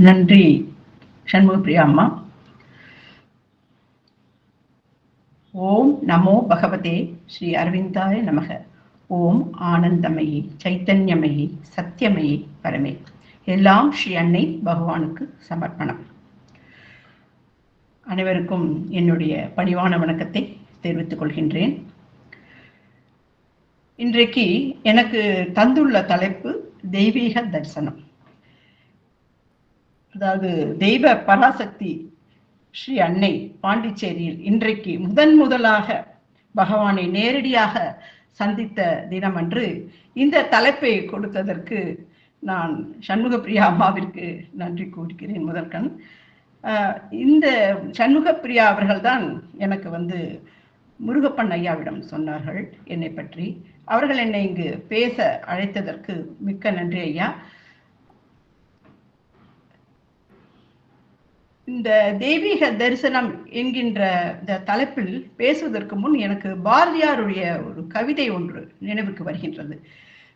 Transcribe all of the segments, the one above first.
நன்றி சண்முகப்பிரியா அம்மா. ஓம் நமோ பகவதே ஸ்ரீ அரவிந்தாய நமக. ஓம் ஆனந்தமயி சைத்தன்யமயி சத்தியமயி பரமே. எல்லாம் ஸ்ரீ அன்னை பகவானுக்கு சமர்ப்பணம். அனைவருக்கும் என்னுடைய பணிவான வணக்கத்தை தெரிவித்துக் கொள்கின்றேன். இன்றைக்கு எனக்கு தந்துள்ள தலைப்பு தெய்வீக தரிசனம். அதாவது தெய்வ பராசக்தி ஸ்ரீ அன்னை பாண்டிச்சேரியில் இன்றைக்கு முதலாக பகவானை நேரடியாக சந்தித்த தினம் அன்று இந்த தலைப்பை கொடுத்ததற்கு நான் சண்முகப்பிரியா அம்மாவிற்கு நன்றி கூறுகிறேன். முதற்கண் இந்த சண்முகப்பிரியா அவர்கள்தான் எனக்கு முருகப்பன் ஐயாவிடம் சொன்னார்கள் என்னை பற்றி. அவர்கள் என்னை இங்கு பேச அழைத்ததற்கு மிக்க நன்றி ஐயா. இந்த தெய்வீக தரிசனம் என்கின்ற இந்த தலைப்பில் பேசுவதற்கு முன் எனக்கு பாரதியாருடைய ஒரு கவிதை ஒன்று நினைவுக்கு வருகின்றது.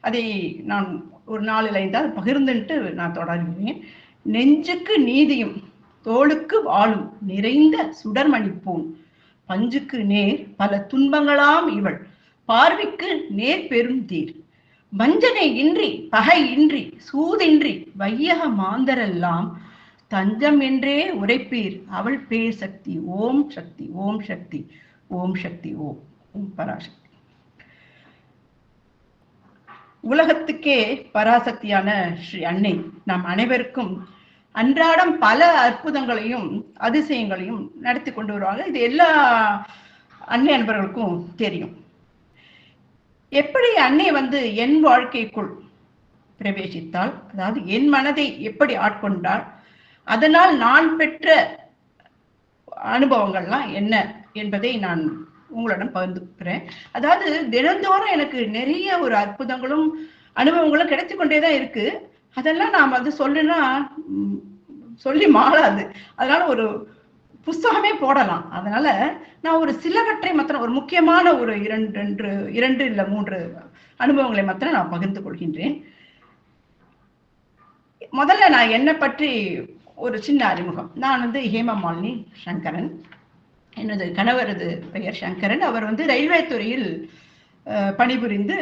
அதை நான் ஒரு 4 லைன் பகிர்ந்துட்டு நான் தொடர்கிறேன். நெஞ்சுக்கு நீதியும் தோளுக்கு வாழும் நிறைந்த சுடர்மணி பூன், பஞ்சுக்கு நேர் பல துன்பங்களாம் இவள், பார்வைக்கு நேர் பெரும் தீர், வஞ்சனை இன்றி பகை இன்றி சூதின்றி வையக மாந்தரெல்லாம் தஞ்சம் என்றே உரைப்பீர் அவள் பேர் சக்தி. ஓம் சக்தி ஓம் சக்தி ஓம் சக்தி ஓம் பராசக்தி. உலகத்துக்கே பராசக்தியான ஸ்ரீ அன்னை நம் அனைவருக்கும் அன்றாடம் பல அற்புதங்களையும் அதிசயங்களையும் நடத்தி கொண்டு வருவாங்க. இது எல்லா அன்னை அன்பர்களுக்கும் தெரியும். எப்படி அன்னை என் வாழ்க்கைக்குள் பிரவேசித்தாள், அதாவது என் மனதை எப்படி ஆட்கொண்டாள், அதனால் நான் பெற்ற அனுபவங்கள்லாம் என்ன என்பதை நான் உங்களிடம் பகிர்ந்துக்கிறேன். அதாவது தினந்தோறும் எனக்கு நிறைய ஒரு அற்புதங்களும் அனுபவங்களும் கிடைத்து கொண்டேதான் இருக்கு. அதெல்லாம் நாம் சொல்லுன்னா சொல்லி மாறாது. அதனால ஒரு புஸ்தகமே போடலாம். அதனால நான் ஒரு சிலவற்றை மாத்திரம், ஒரு முக்கியமான ஒரு 2 இல்ல 3 அனுபவங்களை மாத்திரம் நான் பகிர்ந்து கொள்கின்றேன். முதல்ல நான் என்னை பற்றி ஒரு சின்ன அறிமுகம். நான் ஹேமமாலினி சங்கரன். எனது கணவரது பெயர் சங்கரன். அவர் ரயில்வே துறையில் பணிபுரிந்து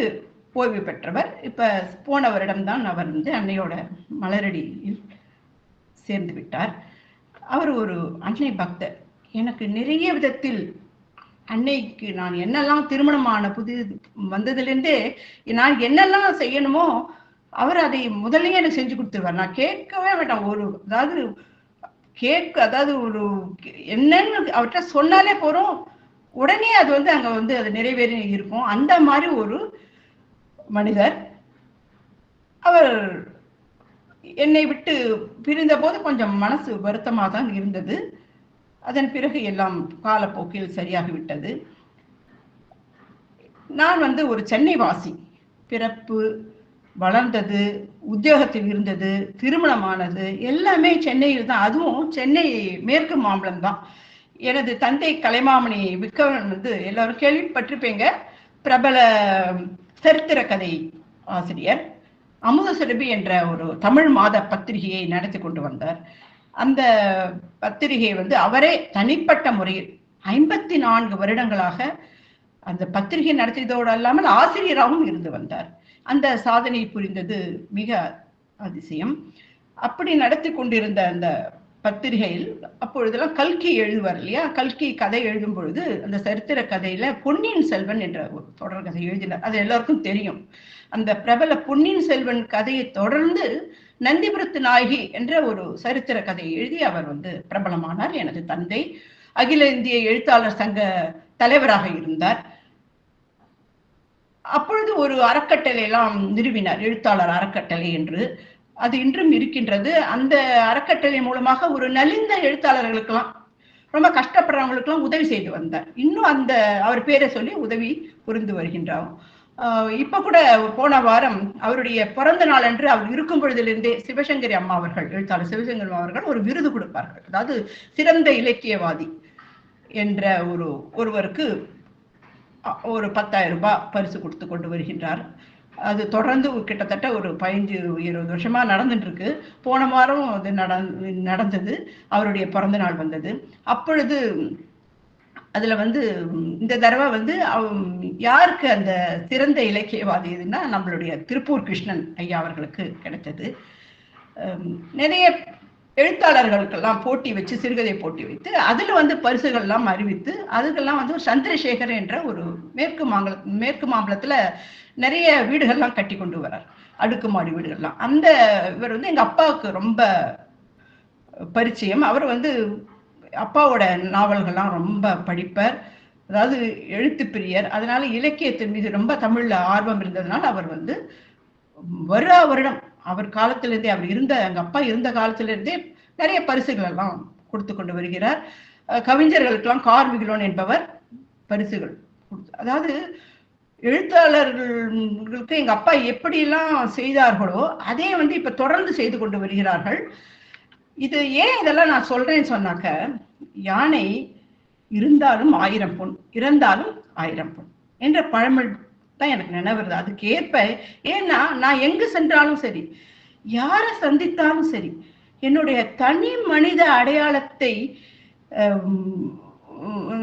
ஓய்வு பெற்றவர். இப்ப போன வருடம்தான் அவர் அன்னையோட மலரடியில் சேர்ந்து விட்டார். அவர் ஒரு அன்னை பக்தர். எனக்கு நிறைய விதத்தில் அன்னைக்கு நான் என்னெல்லாம் திருமணமான வந்ததுலேருந்தே நான் என்னெல்லாம் செய்யணுமோ அவர் அதை முதல்லயே எனக்கு செஞ்சு கொடுத்துருவார். நான் கேட்கவே வேண்டாம். அதாவது ஒரு என்னன்னு அவர்கிட்ட சொன்னாலே போறோம், உடனே அது அங்க அது நிறைவேறி இருக்கும். அந்த மாதிரி ஒரு மனிதர். அவர் என்னை விட்டு பிரிந்த போது கொஞ்சம் மனசு வருத்தமாக தான் இருந்தது. அதன் பிறகு எல்லாம் காலப்போக்கில் சரியாகிவிட்டது. நான் ஒரு சென்னை வாசி. பிறப்பு, வளர்ந்தது, உத்தியோகத்தில் இருந்தது, திருமணமானது எல்லாமே சென்னையில் தான். அதுவும் சென்னை மேற்கு மாம்பலம் தான். எனது தந்தை கலைமாமணி விக்கவன் எல்லாரும் கேள்விப்பட்டிருப்பீங்க. பிரபல சரித்திர கதை ஆசிரியர். அமுத சுரபி என்ற ஒரு தமிழ் மாத பத்திரிகையை நடத்தி கொண்டு வந்தார். அந்த பத்திரிகை அவரே தனிப்பட்ட முறையில் 54 வருடங்களாக அந்த பத்திரிகை நடத்தியதோடு அல்லாமல் ஆசிரியராகவும் இருந்து வந்தார். அந்த சாதனை புரிந்தது மிக அதிசயம். அப்படி நடத்தி கொண்டிருந்த அந்த பத்திரிகையில் அப்பொழுதெல்லாம் கல்கி எழுதுவார் இல்லையா, கல்கி கதை எழுதும் பொழுது அந்த சரித்திர கதையில பொன்னியின் செல்வன் என்ற ஒரு தொடர் கதை எழுதினார். அது எல்லாருக்கும் தெரியும். அந்த பிரபல பொன்னியின் செல்வன் கதையை தொடர்ந்து நந்திபுரத்து நாயகி என்ற ஒரு சரித்திர கதையை எழுதி அவர் பிரபலமானார். எனது தந்தை அகில இந்திய எழுத்தாளர் சங்க தலைவராக இருந்தார். அப்பொழுது ஒரு அறக்கட்டளை எல்லாம் நிறுவினார், எழுத்தாளர் அறக்கட்டளை என்று. அது இன்றும் இருக்கின்றது. அந்த அறக்கட்டளை மூலமாக ஒரு நலிந்த எழுத்தாளர்களுக்கெல்லாம், ரொம்ப கஷ்டப்படுறவங்களுக்கெல்லாம் உதவி செய்து வந்தார். இன்னும் அந்த அவர் பேரை சொல்லி உதவி புரிந்து வருகின்றார். இப்ப கூட போன வாரம் அவருடைய பிறந்த நாள் அன்று அவர் இருக்கும் பொழுதிலிருந்தே சிவசங்கரி அம்மா அவர்கள், எழுத்தாளர் சிவசங்கரி அம்மா அவர்கள் ஒரு விருது கொடுப்பார்கள். அதாவது சிறந்த இலக்கியவாதி என்ற ஒருவருக்கு ஒரு 10,000 ரூபாய் பரிசு கொடுத்து கொண்டு வருகின்றார். அது தொடர்ந்து கிட்டத்தட்ட ஒரு 15-20 வருஷமா நடந்துட்டு இருக்கு. போன வாரம் அது நடந்தது. அவருடைய பிறந்த நாள் வந்தது. அப்பொழுது அதுல வந்து இந்த தடவை வந்து யாருக்கு அந்த சிறந்த இலக்கியவாதி இதுன்னா நம்மளுடைய திருப்பூர் கிருஷ்ணன் ஐயா அவர்களுக்கு கிடைத்தது. நிறைய எழுத்தாளர்களுக்கெல்லாம் போட்டி வச்சு, சிறுகதை போட்டி வைத்து அதுல வந்து பரிசுகள்லாம் அறிவித்து, அதுக்கெல்லாம் வந்து சந்திரசேகர் என்ற ஒரு மேற்கு மாம்பலத்துல நிறைய வீடுகள்லாம் கட்டி கொண்டு வரார், அடுக்குமாடி வீடுகள்லாம். அந்த இவர் வந்து எங்க அப்பாவுக்கு ரொம்ப பரிச்சயம். அவர் வந்து அப்பாவோட நாவல்கள்லாம் ரொம்ப படிப்பார், அதாவது எழுத்து பிரியர். அதனால இலக்கியத்தின் மீது ரொம்ப தமிழ்ல ஆர்வம் இருந்ததுனால அவர் வந்து வருடம் அவர் காலத்திலிருந்தே, அவர் இருந்த எங்க அப்பா இருந்த காலத்திலிருந்தே நிறைய பரிசுகள் எல்லாம் கொடுத்து கொண்டு வருகிறார். கவிஞர்களுக்கெல்லாம் கார்மிகிலோன் என்பவர் பரிசுகள் அதாவது எழுத்தாளர்களுக்கு எங்க அப்பா எப்படியெல்லாம் செய்தார்களோ அதே வந்து இப்ப தொடர்ந்து செய்து கொண்டு வருகிறார்கள். இது ஏன் இதெல்லாம் நான் சொல்றேன்னு சொன்னாக்க, யானை இருந்தாலும் 1000 பொன், இறந்தாலும் 1000 பொன் என்ற பழமொழி தான் எனக்கு நினைவுறது. அதுக்கு ஏற்ப, ஏன்னா நான் எங்கு சென்றாலும் சரி, யாரை சந்தித்தாலும் சரி, என்னுடைய தனி மனித அடையாளத்தை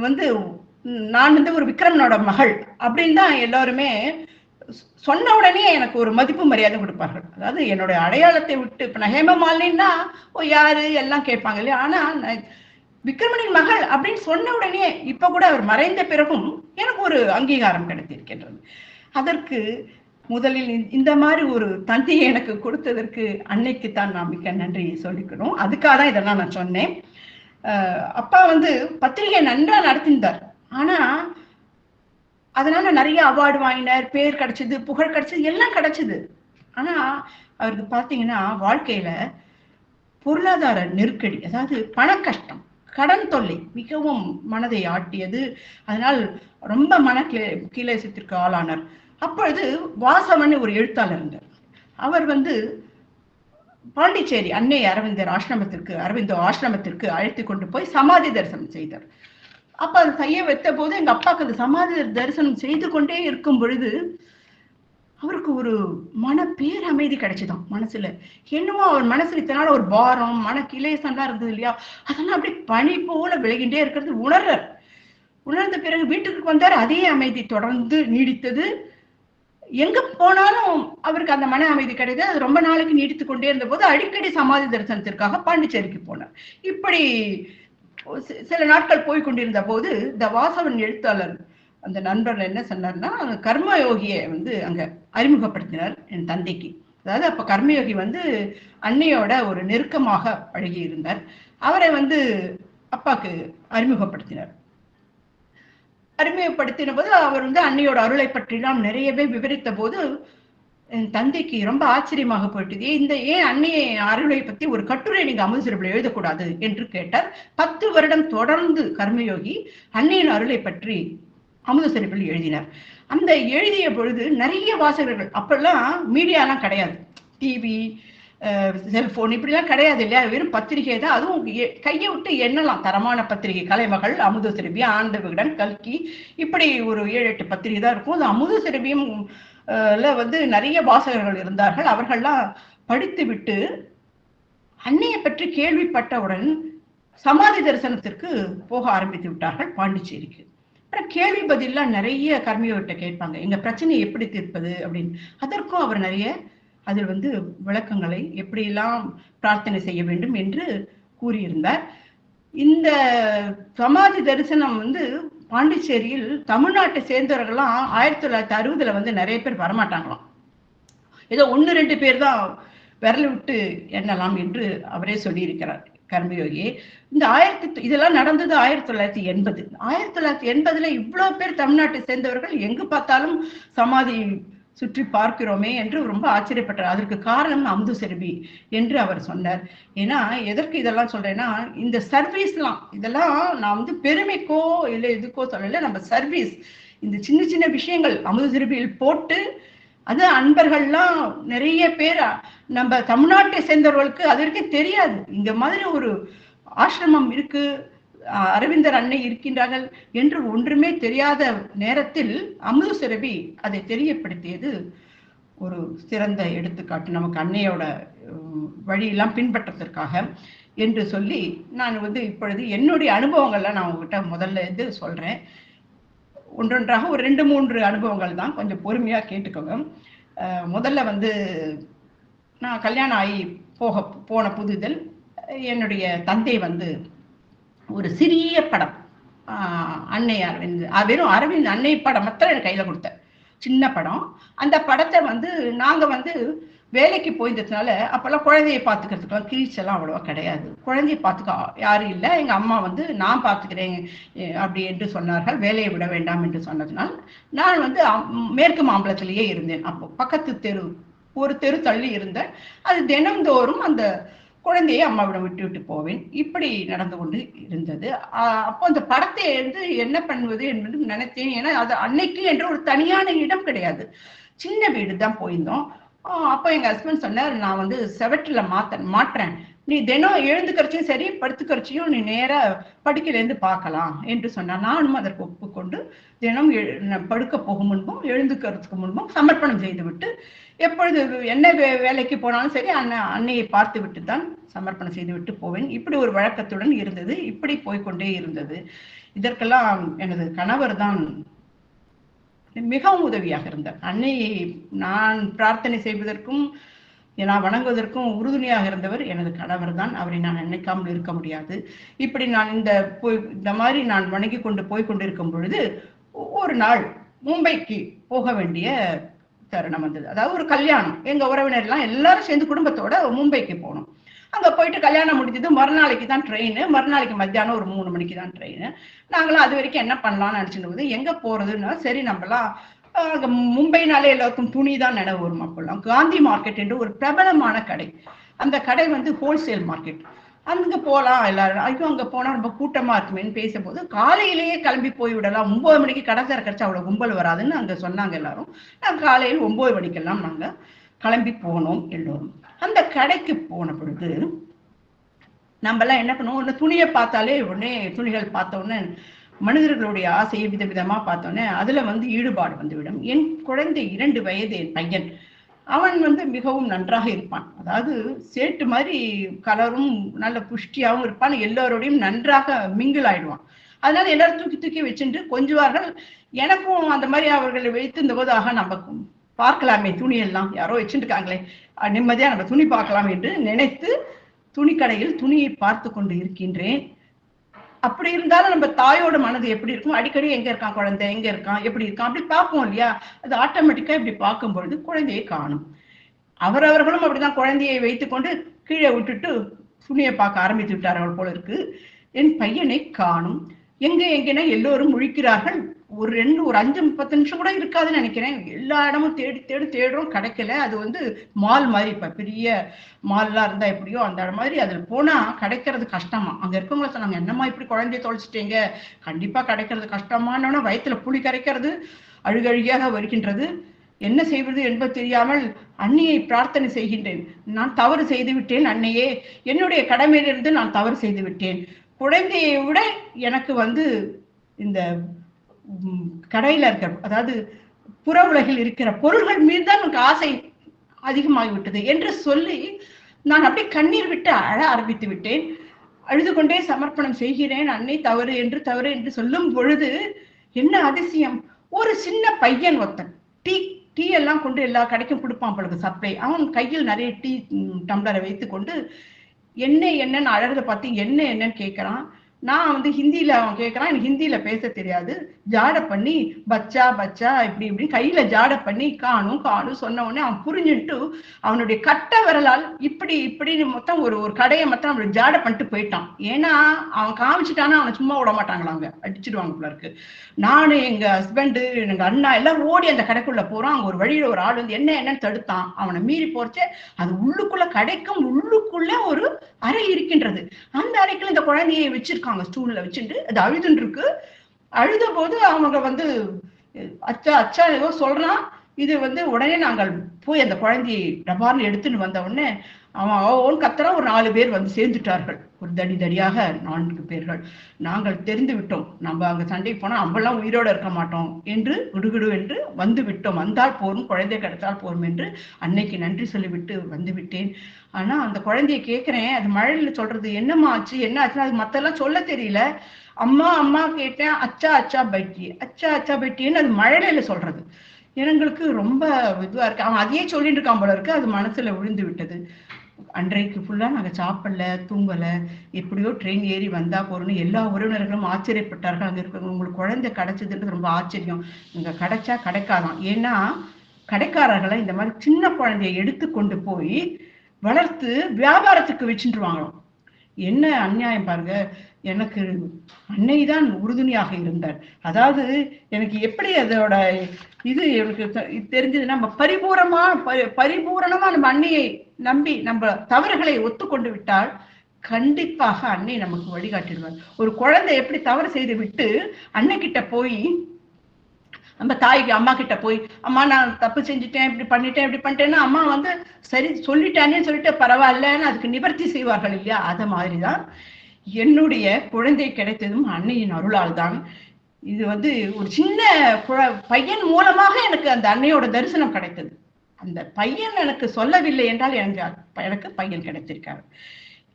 வந்து நான் வந்து ஒரு விக்ரமனோட மகள் அப்படின்னு தான் எல்லாருமே சொன்ன உடனே எனக்கு ஒரு மதிப்பு மரியாதை கொடுப்பார்கள். அதாவது என்னுடைய அடையாளத்தை விட்டு, இப்ப நான் ஹேமமாலினா யாரு எல்லாம் கேட்பாங்க இல்லையா, ஆனா விக்ரமனின் மகள் அப்படின்னு சொன்ன உடனே இப்ப கூட அவர் மறைந்த பிறகும் எனக்கு ஒரு அங்கீகாரம் கிடைத்திருக்கின்றது. அதற்கு முதலில் இந்த மாதிரி ஒரு தந்தையை எனக்கு கொடுத்ததற்கு அன்னைக்குத்தான் நான் மிக்க நன்றி சொல்லிக்கணும். அதுக்காக தான் இதெல்லாம் நான் சொன்னேன். அப்பா வந்து பத்திரிகை நன்றா நடத்திருந்தார். ஆனா அதனால நிறைய அவார்டு வாங்கினார், பேர் கிடைச்சது, புகழ் கிடைச்சது, எல்லாம் கிடைச்சது. ஆனா அவருக்கு பாத்தீங்கன்னா வாழ்க்கையில பொருளாதார நெருக்கடி, அதாவது பண கஷ்டம், கடன் தொல்லை மிகவும் மனதை ஆட்டியது. அதனால் ரொம்ப கீழேசத்திற்கு ஆளானார். அப்பொழுது வாசவன் ஒரு எழுத்தாளர் இருந்தார். அவர் வந்து பாண்டிச்சேரி அன்னை அரவிந்தோ ஆசிரமத்திற்கு அழைத்து கொண்டு போய் சமாதி தரிசனம் செய்தார். அப்ப அது செய்ய வைத்த போது எங்க அப்பாவுக்கு அது சமாதி தரிசனம் செய்து கொண்டே இருக்கும் பொழுது அவருக்கு ஒரு பேர் அமைதி கிடைச்சுதான் மனசுல. என்னமோ அவர் மனசுல இத்தனால ஒரு பாரம், கிளேசம்லாம் இருந்தது இல்லையா, அதெல்லாம் அப்படி பனி போல விலகின்றே இருக்கிறது உணர்ந்த பிறகு வீட்டுக்கு வந்தார். அதே அமைதி தொடர்ந்து நீடித்தது. எங்க போனாலும் அவருக்கு அந்த மன அமைதி கிடையாது. அது ரொம்ப நாளைக்கு நீடித்து கொண்டே இருந்த போது அடிக்கடி சமாதி தரிசனத்திற்காக பாண்டிச்சேரிக்கு போனார். இப்படி சில நாட்கள் போய்கொண்டிருந்த போது இந்த வாசவன் எழுத்தாளர் அந்த நண்பர் என்ன சொன்னார்னா, கர்மயோகியை வந்து அங்க அறிமுகப்படுத்தினார் என் தந்தைக்கு. அதாவது அப்ப கர்மயோகி வந்து அன்னையோட ஒரு நெருக்கமாக பழகி இருந்தார். அவரை வந்து அப்பாக்கு அறிமுகப்படுத்தின போது அவர் வந்து அன்னையோட அருளை பற்றிலாம் நிறையவே விவரித்த போது என் தந்தைக்கு ரொம்ப ஆச்சரியமாக போயிட்டது. ஏன் அன்னையை அருளை பத்தி ஒரு கட்டுரை நீங்க அமுதசுரபில் எழுதக்கூடாது என்று கேட்டார். 10 வருடம் தொடர்ந்து கர்மயோகி அன்னையின் அருளை பற்றி அமுதசுரபில் எழுதினார். அந்த எழுதிய பொழுது நிறைய வாசகர்கள், அப்பெல்லாம் மீடியாலாம் கிடையாது, டிவி செல்போன் இப்படிலாம் கிடையாது இல்லையா, வெறும் பத்திரிகை தான். அதுவும் கையை விட்டு எண்ணலாம் தரமான பத்திரிகை, கலைமகள், அமுதசுரபி, ஆனந்த விகடன், கல்கி, இப்படி ஒரு 7-8 பத்திரிகை தான் இருக்கும். அது அமுதசுரபியும் வந்து நிறைய வாசகர்கள் இருந்தார்கள். அவர்கள்லாம் படித்து விட்டு அன்னையை பற்றி கேள்விப்பட்டவுடன் சமாதி தரிசனத்திற்கு போக ஆரம்பித்து விட்டார்கள் பாண்டிச்சேரிக்கு. அப்புறம் கேள்வி பதிலாம் நிறைய கர்மயோகிட்ட கேட்பாங்க, எங்க பிரச்சனையை எப்படி தீர்ப்பது அப்படின்னு. அதற்கும் அவர் நிறைய அதில் வந்து விளக்கங்களை எப்படியெல்லாம் பிரார்த்தனை செய்ய வேண்டும் என்று கூறியிருந்தார். இந்த சமாதி தரிசனம் வந்து பாண்டிச்சேரியில் தமிழ்நாட்டை சேர்ந்தவர்கள்லாம் 1960 வந்து நிறைய பேர் வரமாட்டாங்களாம். ஏதோ 1-2 பேர் தான் விரல் விட்டு எண்ணலாம் என்று அவரே சொல்லியிருக்கிறார் கர்மயோகி. இந்த இதெல்லாம் நடந்தது 1980. 1980 இவ்வளவு பேர் தமிழ்நாட்டை சேர்ந்தவர்கள் எங்கு பார்த்தாலும் சமாதி சுற்றி பார்க்கிறோமே என்று ரொம்ப ஆச்சரியப்பட்டார். அதற்கு காரணம் அமுதசுரபி என்று அவர் சொன்னார். ஏன்னா எதற்கு இதெல்லாம் சொல்றேன்னா, இந்த சர்வீஸ்லாம் இதெல்லாம் நான் வந்து பெருமைக்கோ இல்லை எதுக்கோ சொல்லல, நம்ம சர்வீஸ் இந்த சின்ன சின்ன விஷயங்கள் அமுதசுரபியில் போட்டு, அது அன்பர்கள்லாம் நிறைய பேர் நம்ம தமிழ்நாட்டை சேர்ந்தவர்களுக்கு அதற்கே தெரியாது இங்க மாதிரி ஒரு ஆசிரமம் இருக்கு, அரவிந்தர் அன்னை இருக்கின்றார்கள் என்று ஒன்றுமே தெரியாத நேரத்தில் அமுதசுரபி அதை தெரியப்படுத்தியது ஒரு சிறந்த எடுத்துக்காட்டு நமக்கு அன்னையோட வழியெல்லாம் பின்பற்றதற்காக என்று சொல்லி நான் வந்து இப்பொழுது என்னுடைய அனுபவங்கள்லாம் நான் உங்ககிட்ட முதல்ல இருந்து சொல்றேன். ஒன்றொன்றாக ஒரு 2-3 அனுபவங்கள் தான், கொஞ்சம் பொறுமையா கேட்டுக்கோங்க. முதல்ல வந்து நான் கல்யாணம் ஆகி போன புதுதில் என்னுடைய தந்தை வந்து ஒரு சிறிய படம், அன்னை அரவிந்த், வெறும் அரவிந்த் அன்னை படம் மாத்திரம் எனக்கு கையில கொடுத்தார். சின்ன படம். அந்த படத்தை வந்து நாங்க வந்து வேலைக்கு போயிருந்ததுனால அப்பெல்லாம் குழந்தையை பார்த்துக்கிறதுக்குலாம் கிரீச் எல்லாம் அவ்வளவா கிடையாது. குழந்தையை பார்த்துக்க யாரும் இல்லை. எங்க அம்மா வந்து நான் பார்த்துக்கிறேன் அப்படி என்று சொன்னார்கள். வேலையை விட வேண்டாம் என்று சொன்னதுனால் நான் வந்து மேற்கு மாம்பலத்திலேயே இருந்தேன். அப்போ பக்கத்து தெரு, ஒரு தெரு தள்ளி இருந்தேன். அது தினந்தோறும் அந்த குழந்தையை அம்மாவிடம் விட்டு போவேன். இப்படி நடந்து கொண்டு இருந்தது. அப்போ அந்த படத்தை எழுந்து என்ன பண்ணுவது என்பது நினைத்தேன். ஏன்னா அது அன்னைக்கு என்று ஒரு தனியான இடம் கிடையாது, சின்ன வீடு தான் போயிருந்தோம். அப்போ எங்க ஹஸ்பண்ட் சொன்னார், நான் வந்து செவற்றில மாட்டுறேன், நீ தினம் எழுந்துக்கரிச்சியும் சரி படுத்துக்கரிச்சியும் நீ நேரா படிக்கலேருந்து பார்க்கலாம் என்று சொன்னார். நானும் அதற்கு ஒப்புக்கொண்டு தினம் படுக்க போகும் முன்பும் எழுந்துக்கிறதுக்கு முன்பும் சமர்ப்பணம் செய்துவிட்டு, எப்பொழுது என்ன வேலைக்கு போனாலும் சரி அன்னையை பார்த்து விட்டு தான் சமர்ப்பணம் செய்து விட்டு போவேன். இப்படி ஒரு வழக்கத்துடன் இருந்தது. இப்படி போய்கொண்டே இருந்தது. இதற்கெல்லாம் எனது கணவர் தான் மிகவும் உதவியாக இருந்தார். அன்னையை நான் பிரார்த்தனை செய்வதற்கும் நான் வணங்குவதற்கும் உறுதுணையாக இருந்தவர் எனது கணவர் தான். அவரை நான் நினைக்காமல் இருக்க முடியாது. இப்படி நான் இந்த மாதிரி நான் வணங்கி கொண்டு போய்கொண்டிருக்கும் பொழுது ஒரு நாள் மும்பைக்கு போக வேண்டிய தருணம் வந்தது. அதாவது ஒரு கல்யாணம். எங்க உறவினர் எல்லாம் எல்லாரும் சேர்ந்து குடும்பத்தோட மும்பைக்கு போனோம். அங்க போயிட்டு கல்யாணம் முடிஞ்சது. மறுநாளைக்கு தான் ட்ரெயின். மறுநாளைக்கு மத்தியானம் ஒரு 3 மணிக்கு தான் ட்ரெயின். நாங்களாம் அது வரைக்கும் என்ன பண்ணலாம்னு நினைச்சுட்டு போது, எங்க போறதுன்னா சரி நம்மலாம் அங்க மும்பைனாலே எல்லாருக்கும் துணி தான் நினைவு வரும். அப்பெல்லாம் காந்தி மார்க்கெட் என்று ஒரு பிரபலமான கடை. அந்த கடை வந்து ஹோல்சேல் மார்க்கெட். அங்க போலாம் எல்லாரும். ஐயோ அங்க போனா ரொம்ப கூட்டமா இருக்குமேன்னு பேசும்போது, காலையிலேயே கிளம்பி போய் விடலாம், 9 மணிக்கு கடை திறக்கறச்சு அவ்வளவு கும்பல் வராதுன்னு அங்க சொன்னாங்க எல்லாரும். நாங்க காலையில் 9 மணிக்கெல்லாம் நாங்க கிளம்பி போனோம் எல்லோரும். அந்த கடைக்கு போன பொழுது நம்ம எல்லாம் என்ன பண்ணுவோம், ஒரு துணியை பார்த்தாலே உடனே, துணிகள் பார்த்த உடனே மனிதர்களுடைய ஆசையை விதவிதமா பார்த்தோன்னே அதுல வந்து ஈடுபாடு வந்துவிடும். என் குழந்தை 2 வயது, என் பையன், அவன் வந்து மிகவும் நன்றாக இருப்பான். அதாவது சேட்டு மாதிரி கலரும் நல்ல புஷ்டியாகவும் இருப்பான். எல்லோரோடையும் நன்றாக மிங்கிள் ஆயிடுவான். அதனால எல்லாரும் தூக்கி தூக்கி வச்சுட்டு கொஞ்சுவார்கள். எனக்கும் அந்த மாதிரி அவர்களை வைத்து இந்த போது, ஆக நம்ம பார்க்கலாமே துணியெல்லாம், யாரோ வச்சுட்டு இருக்காங்களே, நிம்மதியா நம்ம துணி பார்க்கலாம் என்று நினைத்து துணிக்கடையில் துணியை பார்த்து கொண்டு இருக்கின்றேன். அப்படி இருந்தாலும் நம்ம தாயோட மனது எப்படி இருக்கும், அடிக்கடி எங்க இருக்கான் குழந்தை, எங்க இருக்கான், எப்படி இருக்கான் அப்படி பார்ப்போம் இல்லையா. அது ஆட்டோமேட்டிக்கா இப்படி பார்க்கும் பொழுது குழந்தையை காணும். அவரவர்களும் அப்படிதான் குழந்தையை வைத்துக்கொண்டு கீழே விட்டுட்டு துணியை பார்க்க ஆரம்பித்து விட்டார்கள் போல இருக்கு. என் பையனை காணும். எங்கன்னா எல்லோரும் முழிக்கிறார்கள். ஒரு 5-10 நிமிஷம் கூட இருக்காதுன்னு நினைக்கிறேன். எல்லா இடமும் தேடுறோம், கிடைக்கல. அது வந்து மால் மாதிரி, இப்ப பெரிய மால்லாம் இருந்தா எப்படியோ அந்த இடம் மாதிரி அதுல போனா கிடைக்கிறது கஷ்டமா. அங்க இருக்கவங்கள சொன்னாங்க, என்னம்மா இப்படி குழந்தைய தொலைச்சிட்டீங்க, கண்டிப்பா கிடைக்கிறது கஷ்டமானோன்னா வயிற்றுல புளி கரைக்கிறது, அழுகழுகியாக வருகின்றது. என்ன செய்வது என்பது தெரியாமல் அன்னையை பிரார்த்தனை செய்கின்றேன். நான் தவறு செய்து விட்டேன் அன்னையே, என்னுடைய கடமையிலிருந்து நான் தவறு செய்து விட்டேன். குழந்தையை விட எனக்கு வந்து இந்த கடையில இருக்கிற, அதாவது புற உலகில் இருக்கிற பொருள்கள் மீதுதான் எனக்கு ஆசை அதிகமாகிவிட்டது என்று சொல்லி நான் அப்படியே கண்ணீர் விட்டு அழ ஆரம்பித்து விட்டேன். அழுது கொண்டே சமர்ப்பணம் செய்கிறேன். அன்னை தவறு என்று சொல்லும் பொழுது என்ன அதிசயம், ஒரு சின்ன பையன் ஒருத்தன் டீ எல்லாம் கொண்டு எல்லா கடைக்கும் கொடுப்பான் பொழுது சப்ளை. அவன் கையில் நிறைய டீ டம்ளரை வைத்து கொண்டு என்னன்னு அழகத பார்த்து என்னன்னு கேட்கறான். நான் வந்து ஹிந்தியில அவன் கேட்கறான், எனக்கு ஹிந்தியில பேச தெரியாது. ஜாட பண்ணி பச்சா பச்சா இப்படி கையில ஜாட பண்ணி காணும் சொன்ன உடனே அவன் புரிஞ்சுட்டு அவனுடைய கட்ட விரலால் இப்படின்னு மொத்தம் ஒரு கடையை மொத்தம் அவனுடைய ஜாட பண்ணிட்டு போயிட்டான். ஏன்னா அவன் காமிச்சிட்டானா அவனை சும்மா விட மாட்டாங்களாங்க, அடிச்சிடுவாங்க போல இருக்கு. நானு, எங்க ஹஸ்பண்டு, எங்க அண்ணா எல்லாம் ஓடி அந்த கடைக்குள்ள போறோம். அங்க ஒரு வழியில ஒரு ஆள் வந்து என்னன்னு தடுத்தான். அவனை மீறி போறச்சே அது உள்ளுக்குள்ள கடைக்கும் உள்ளுக்குள்ள ஒரு அறை இருக்கின்றது. அந்த அறைக்குள்ள இந்த குழந்தையை வச்சிருக்காங்க, ஸ்டூல்ல வச்சுட்டு. அது அழுதுன்னு இருக்கு. அழுத போது அவங்க வந்து அச்சா ஏதோ சொல்றான். இது வந்து உடனே நாங்கள் போய் அந்த குழந்தையை டபார்னு எடுத்துன்னு வந்த உடனே அவன் அவன் கத்துறா, ஒரு 4 பேர் வந்து சேர்ந்துட்டார்கள். ஒரு தடி தடியாக 4 பேர்கள். நாங்கள் தெரிந்து விட்டோம், நம்ம அங்க சண்டைக்கு போனா நம்மெல்லாம் உயிரோட இருக்க மாட்டோம் என்று விடுவிடு என்று வந்து விட்டோம். வந்தால் போரும், குழந்தை கிடைத்தால் போரும் என்று அன்னைக்கு நன்றி சொல்லிவிட்டு வந்து விட்டேன். ஆனா அந்த குழந்தைய கேட்கிறேன், அது மழையில சொல்றது, என்னம்மா ஆச்சு என்ன ஆச்சுன்னா அது மத்தெல்லாம் சொல்ல தெரியல. அம்மா அம்மா கேட்டேன், அச்சா அச்சா பைட்டி, அச்சா அச்சா பைட்டின்னு அது மழையில சொல்றது. எங்களுக்கு ரொம்ப இதுவா இருக்கு. அவன் அதையே சொல்லிட்டு இருக்கான் போல இருக்கு. அது மனசுல விழுந்து விட்டது. அன்றைக்கு ஃபுல்லா நாங்க சாப்பிடல, தூங்கல. எப்படியோ ட்ரெயின் ஏறி வந்தா போறோம்னு எல்லா உறவினர்களும் ஆச்சரியப்பட்டார்கள். அங்க இருக்கிறவங்க, உங்களுக்கு குழந்தை கிடைச்சதுன்றது ரொம்ப ஆச்சரியம், இங்க கிடைச்சா கிடைக்காதான். ஏன்னா கடைக்காரர்களை இந்த மாதிரி சின்ன குழந்தைய எடுத்து கொண்டு போய் வளர்த்து வியாபாரத்துக்கு வச்சுருவாங்களாம். என்ன அநியாயம் பாருங்க. எனக்கு அன்னைதான் உறுதுணையாக இருந்தார். அதாவது எனக்கு எப்படி அதோட இது எனக்கு தெரிஞ்சது, நம்ம பரிபூரணமா நம்ம அன்னையை நம்பி நம்ம தவறுகளை ஒத்துக்கொண்டு விட்டால் கண்டிப்பாக அன்னை நமக்கு வழிகாட்டிடுவார். ஒரு குழந்தை எப்படி தவறு செய்து விட்டு அன்னை கிட்ட போய், நம்ம தாய்க்கு அம்மா கிட்ட போய், அம்மா நான் தப்பு செஞ்சுட்டேன், இப்படி பண்ணிட்டேன்னா அம்மா வந்து சரி சொல்லிட்டானே சொல்லிட்டு பரவாயில்லன்னு அதுக்கு நிவர்த்தி செய்வார்கள் இல்லையா? அத மாதிரிதான் என்னுடைய குழந்தை கிடைத்ததும் அன்னையின் அருளால் தான். இது வந்து ஒரு சின்ன பையன் மூலமாக எனக்கு அந்த அன்னையோட தரிசனம் கிடைத்தது. அந்த பையன் எனக்கு சொல்லவில்லை என்றால் எனக்கு பையன் கிடைத்திருக்காரு.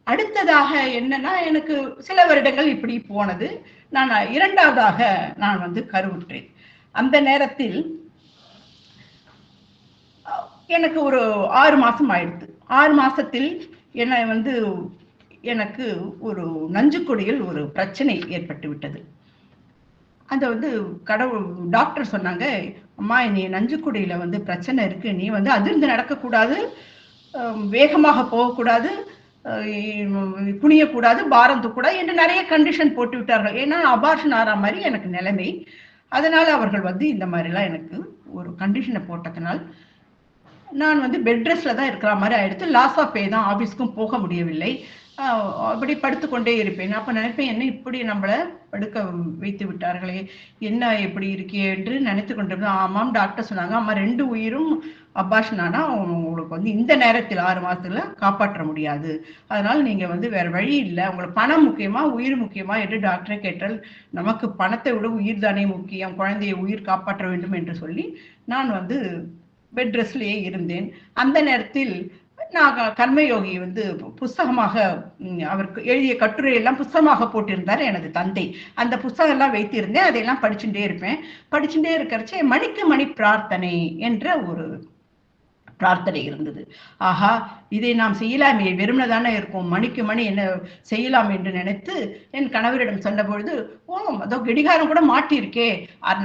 அடுத்ததாக என்னன்னா, எனக்கு சில வருடங்கள் இப்படி போனது. நான் 2வதாக நான் வந்து கருவுற்றேன். அந்த நேரத்தில் எனக்கு ஒரு 6 மாசம் ஆயிடுது. 6 மாசத்தில் என்ன வந்து எனக்கு ஒரு நஞ்சுக்கொடியில் ஒரு பிரச்சனை ஏற்பட்டு விட்டது. அந்த வந்து கடவுள் டாக்டர் சொன்னாங்க, அம்மா நீ நஞ்சுக்கொடியில வந்து பிரச்சனை இருக்கு, நீ வந்து அதிர்ந்து நடக்கக்கூடாது, வேகமாக போகக்கூடாது, குனியக்கூடாது, பாரம் தூக்கூடாது என்று நிறைய கண்டிஷன் போட்டு விட்டார்கள். ஏன்னா அபார்ஷன் ஆற மாதிரி எனக்கு நிலைமை. அதனால அவர்கள் வந்து இந்த மாதிரிலாம் எனக்கு ஒரு கண்டிஷனை போட்டதுனால் நான் வந்து பெட் ரெஸ்ட்ல தான் இருக்கிற மாதிரி ஆயிடுச்சு. லாஸ் ஆஃப் பே தான், ஆபீஸ்க்கும் போக முடியவில்லை. அப்படி படுத்துக்கொண்டே இருப்பேன். அப்ப நினைப்பேன், என்ன இப்படி நம்மள படுக்க வைத்து விட்டார்களே, என்ன எப்படி இருக்கே என்று நினைத்து கொண்டிருந்தேன். ஆமாம், டாக்டர் சொன்னாங்க, அம்மா 2 உயிரும் அபார்ஷன் ஆனா உங்களுக்கு வந்து இந்த நேரத்தில் 6 மாசத்துல காப்பாற்ற முடியாது, அதனால நீங்க வந்து வேற வழி இல்லை, உங்களுக்கு பணம் முக்கியமா உயிர் முக்கியமா என்று டாக்டரை கேட்டால், நமக்கு பணத்தை விட உயிர் தானே முக்கியம், குழந்தையை உயிர் காப்பாற்ற வேண்டும் என்று சொல்லி நான் வந்து பெட் ரெஸ்ட்லயே இருந்தேன். அந்த நேரத்தில் நான் கர்மயோகி வந்து புஸ்தகமாக அவருக்கு எழுதிய கட்டுரை எல்லாம் புஸ்தகமாக போட்டிருந்தார் எனது தந்தை. அந்த புஸ்தகம் எல்லாம் வைத்திருந்தேன், அதையெல்லாம் படிச்சுட்டே இருப்பேன். படிச்சுட்டே இருக்கிறச்சே மணிக்கு மணி பிரார்த்தனை என்ற ஒரு பிரார்த்தனை இருந்தது. ஆஹா, இதை நாம் செய்யலாமே, வெறுமனதானே இருக்கும், மணிக்கு மணி என்ன செய்யலாம் என்று நினைத்து என் கணவரிடம் சொன்ன பொழுது, அதோ கடிகாரம் கூட மாட்டியிருக்கே,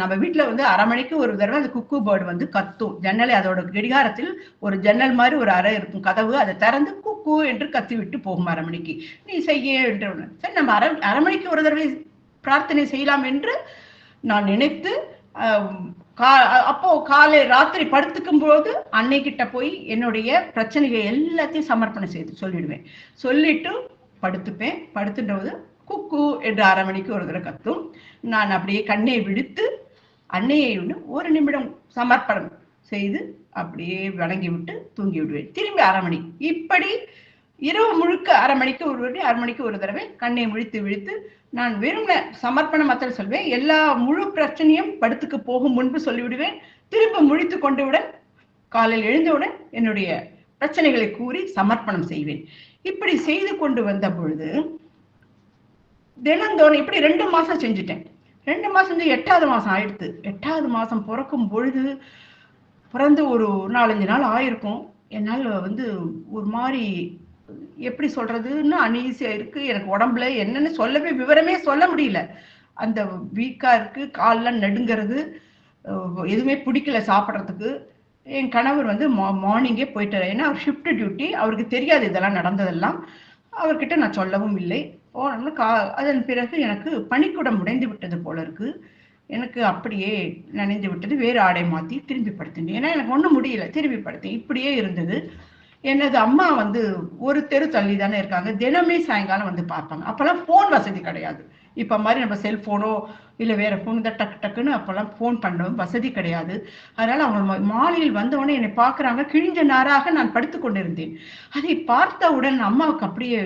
நம்ம வீட்டுல வந்து 1/2 மணிக்கு ஒரு தடவை அந்த குக்கு பேர்டு வந்து கத்தும் ஜன்னலை, அதோட கடிகாரத்தில் ஒரு ஜன்னல் மாதிரி ஒரு அறை இருக்கும், கதவு, அதை திறந்து குக்கு என்று கத்தி விட்டு போகும் 1/2 மணிக்கு, நீ செய்ய என்று. சரி, நம்ம 1/2 மணிக்கு ஒரு தடவை பிரார்த்தனை செய்யலாம் என்று நான் நினைத்து அப்போ ராத்திரி படுத்துக்கும் போது அன்னை கிட்ட போய் என்னுடைய பிரச்சனைகள் எல்லாத்தையும் சமர்ப்பணம் செய்து சொல்லிடுவேன். சொல்லிட்டு படுத்துப்பேன். படுத்துட்டு குக்கு என்று 1/2 மணிக்கு ஒரு தடவை கத்தும். நான் அப்படியே கண்ணை விடுத்து அன்னையை 1 நிமிடம் சமர்ப்பணம் செய்து அப்படியே வணங்கி விட்டு தூங்கி விடுவேன். திரும்பி 1/2 மணி, இப்படி இரவு முழுக்க 1/2 மணிக்கு ஒரு தடவை 1/2 மணிக்கு ஒரு தடவை கண்ணை விழித்து நான் வெறும் சமர்ப்பணம் மாத்திரம் சொல்வேன். எல்லா முழு பிரச்சனையும் படுத்துக்கு போகும் முன்பு சொல்லிவிடுவேன். திரும்ப முழித்து கொண்டவுடன் காலையில் எழுந்தவுடன் என்னுடைய பிரச்சனைகளை கூறி சமர்ப்பணம் செய்வேன். இப்படி செய்து கொண்டு வந்த பொழுது தினந்தோறும் இப்படி 2 மாசம் செஞ்சுட்டேன். 2 மாசம் 8வது மாசம் ஆயிடுத்து. 8வது மாசம் பிறக்கும் பொழுது, பிறந்து ஒரு 4-5 நாள் ஆயிருக்கும், என்னால் வந்து ஒரு மாதிரி எப்படி சொல்றதுன்னு அனீசியா இருக்கு. எனக்கு உடம்புல என்னன்னு சொல்லவே, விவரமே சொல்ல முடியல. அந்த வீக்கா இருக்கு, கால்லாம் நடுங்கிறது, எதுவுமே பிடிக்கல சாப்பிட்றதுக்கு. என் கணவர் வந்து மார்னிங்கே போயிட்டாரு. ஏன்னா அவர் ஷிஃப்ட் டியூட்டி, அவருக்கு தெரியாது இதெல்லாம் நடந்ததெல்லாம். அவர்கிட்ட நான் சொல்லவும் இல்லை. போனோம்னா அதன் பிறகு எனக்கு பனிக்குடம் உடைந்து விட்டது போல இருக்கு. எனக்கு அப்படியே நனைந்து விட்டது. வேறு ஆடை மாற்றி திரும்பி படுத்தேன். ஏன்னா எனக்கு ஒன்றும் முடியல, திரும்பி படுத்தேன். இப்படியே இருந்தது. எனது அம்மா வந்து ஒரு தெரு தள்ளி தானே இருக்காங்க. தினமே சாயங்காலம் வந்து பார்ப்பாங்க. அப்பெல்லாம் போன் வசதி கிடையாது. இப்ப மாதிரி நம்ம செல்போனோ இல்ல வேற போன் தான் டக்கு டக்குன்னு அப்பெல்லாம் போன் பண்ணவும் வசதி கிடையாது. அதனால அவங்க மாலையில் வந்தவுடனே என்னை பார்க்குறாங்க. கிழிஞ்ச நாராக நான் படுத்துக் கொண்டிருந்தேன். அதை பார்த்தவுடன் அம்மாவுக்கு அப்படியே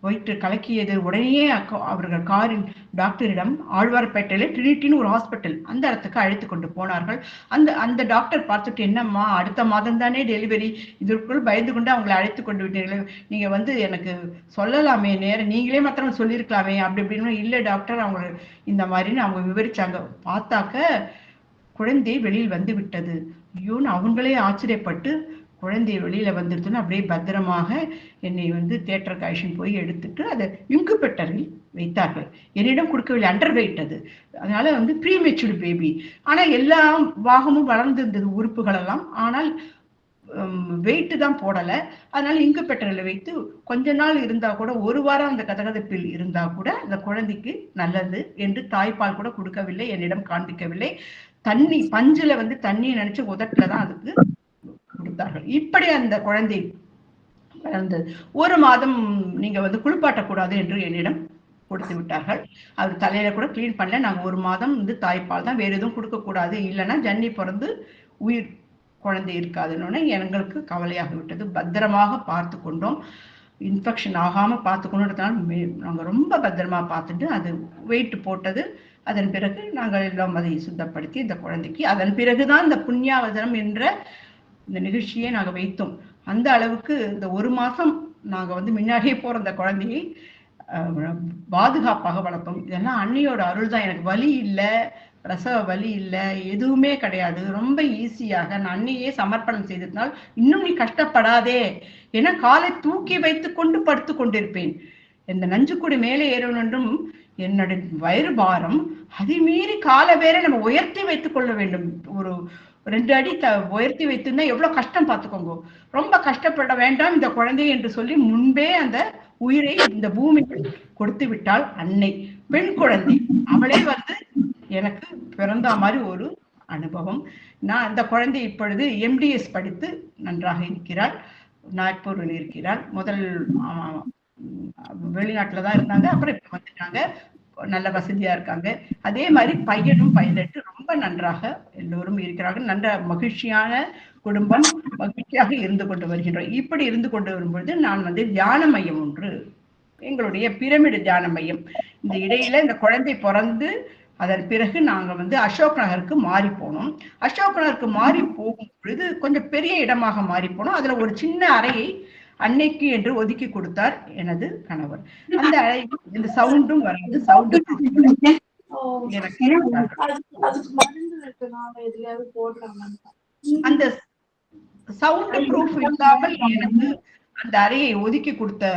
வயிற்று கலக்கியது. உடனே அவர்கள் காரில் டாக்டரிடம், ஆழ்வார்பேட்டையில ட்ரினிட்டின்னு ஒரு ஹாஸ்பிட்டல், அந்த இடத்துக்கு அழைத்து கொண்டு போனார்கள். அந்த அந்த டாக்டர் பார்த்துட்டு, என்னம்மா அடுத்த மாதம் தானே டெலிவரி, இதற்குள் பயந்து கொண்டு அவங்களை அழைத்து கொண்டு விட்டீர்கள், நீங்க வந்து எனக்கு சொல்லலாமே, நேரம் நீங்களே மாத்திரம் சொல்லியிருக்கலாமே அப்படி இப்படின்னு. இல்லை டாக்டர், அவங்க இந்த மாதிரின்னு அவங்க விவரிச்சாங்க. பார்த்தாக்க குழந்தை வெளியில் வந்து விட்டது. ஐயோன்னு அவங்களே ஆச்சரியப்பட்டு, குழந்தை வெளியில வந்துருதுன்னு அப்படியே பத்திரமாக என்னை வந்து தியேட்டருக்கு அழைச்சிட்டு போய் எடுத்துட்டு அதை இன்குபேட்டரில் வைத்தார்கள். என்னிடம் கொடுக்கவில்லை, அண்டர் வெயிட் அது. அதனால வந்து ப்ரீமெச்சூர்டு பேபி. ஆனா எல்லா பாகமும் வளர்ந்திருந்தது, உறுப்புகள் எல்லாம். ஆனால் வெயிட் தான் போடல. அதனால இன்குபேட்டரில் வைத்து கொஞ்ச நாள் இருந்தா கூட, ஒரு வாரம் அந்த கதகதப்பில் இருந்தா கூட அந்த குழந்தைக்கு நல்லது என்று தாய்ப்பால் கூட கொடுக்கவில்லை, என்னிடம் காண்பிக்கவில்லை. தண்ணி பஞ்சுல வந்து தண்ணியை நினைச்சு உதட்டுலதான் அதுக்கு கொடுத்தார்கள். இப்படி அந்த குழந்தை வளர்ந்தது. ஒரு மாதம் நீங்க வந்து குளிப்பாட்டக்கூடாது என்று என்னிடம் கொடுத்து விட்டார்கள். அவர் தலையில கூட கிளீன் பண்ணல. நாங்க ஒரு மாதம் வந்து தாய்ப்பால் தான், வேற எதுவும் கொடுக்க கூடாது, இல்லைன்னா ஜன்னி பிறந்து உயிர் குழந்தை இருக்காதுன்னு எங்களுக்கு கவலையாக விட்டது. பத்திரமாக பார்த்து கொண்டோம். இன்ஃபெக்ஷன் ஆகாம பார்த்துக்கணுன்றதுனால நாங்க ரொம்ப பத்திரமா பார்த்துட்டு அது வெயிட் போட்டது. அதன் பிறகு நாங்கள் எல்லாம் அதை சுத்தப்படுத்தி இந்த குழந்தைக்கு, அதன் பிறகுதான் இந்த புண்ணியாவதனம் என்ற இந்த நிகழ்ச்சியை நாங்க வைத்தோம். அந்த அளவுக்கு இந்த ஒரு மாசம் நாங்க வந்து முன்னாடியே போற அந்த குழந்தையை பாதுகாப்பாக வளர்த்தோம். இதெல்லாம் அன்னையோட அருள் தான். எனக்கு வலி இல்லை, பிரசவ வலி இல்லை, எதுவுமே கிடையாது. ரொம்ப ஈஸியாக நான் அன்னையே சமர்ப்பணம் செய்ததுனால், இன்னும் நீ கஷ்டப்படாதே, ஏன்னா காலை தூக்கி வைத்துக் கொண்டு படுத்து கொண்டிருப்பேன். இந்த நஞ்சுக்குடி மேலே ஏறணும் என்னுடைய வயிறு பாரம், அதை மீறி காலை வேற நம்ம உயர்த்தி வைத்துக் கொள்ள வேண்டும். ஒரு 2 அடி உயர்த்தி வைத்திருந்தா எவ்வளவு கஷ்டம் பார்த்துக்கோங்க. ரொம்ப கஷ்டப்பட வேண்டாம் இந்த குழந்தை என்று சொல்லி முன்பே அந்த உயிரை இந்த பூமிக்கு கொடுத்து விட்டாள் அன்னை. பெண் குழந்தை, அவளே வந்து எனக்கு பிறந்த மாதிரி ஒரு அனுபவம். நான் அந்த குழந்தை இப்பொழுது MDS படித்து நன்றாக இருக்கிறாள், நாக்பூரில் இருக்கிறாள். முதல் வெளிநாட்டுல தான் இருந்தாங்க, அப்புறம் இப்ப வந்துட்டாங்க, நல்ல வசதியா இருக்காங்க. அதே மாதிரி பையனும் பைலட் ரொம்ப நன்றாக எல்லோரும் இருக்கிறார்கள். நல்ல மகிழ்ச்சியான குடும்பம், மகிழ்ச்சியாக இருந்து கொண்டு வருகின்றோம். இப்படி இருந்து கொண்டு வரும்பொழுது நான் வந்து தியான மையம் ஒன்று, எங்களுடைய பிரமிடு தியான மையம், இந்த இடையில இந்த குழந்தை பிறந்து அதன் பிறகு நாங்க வந்து அசோக் நகருக்கு மாறி போனோம். அசோக் நகருக்கு மாறி போகும் பொழுது கொஞ்சம் பெரிய இடமாக மாறி போனோம். அதுல ஒரு சின்ன அறையை அன்னைக்கு என்று ஒதுக்கி கொடுத்தார் எனது கணவர். அந்த அறை இந்த சவுண்டும் வராது, சவுண்டு அந்த சவுண்ட் ப்ரூஃப் இல்லாமல் எனக்கு அந்த அறையை ஒதுக்கி கொடுத்த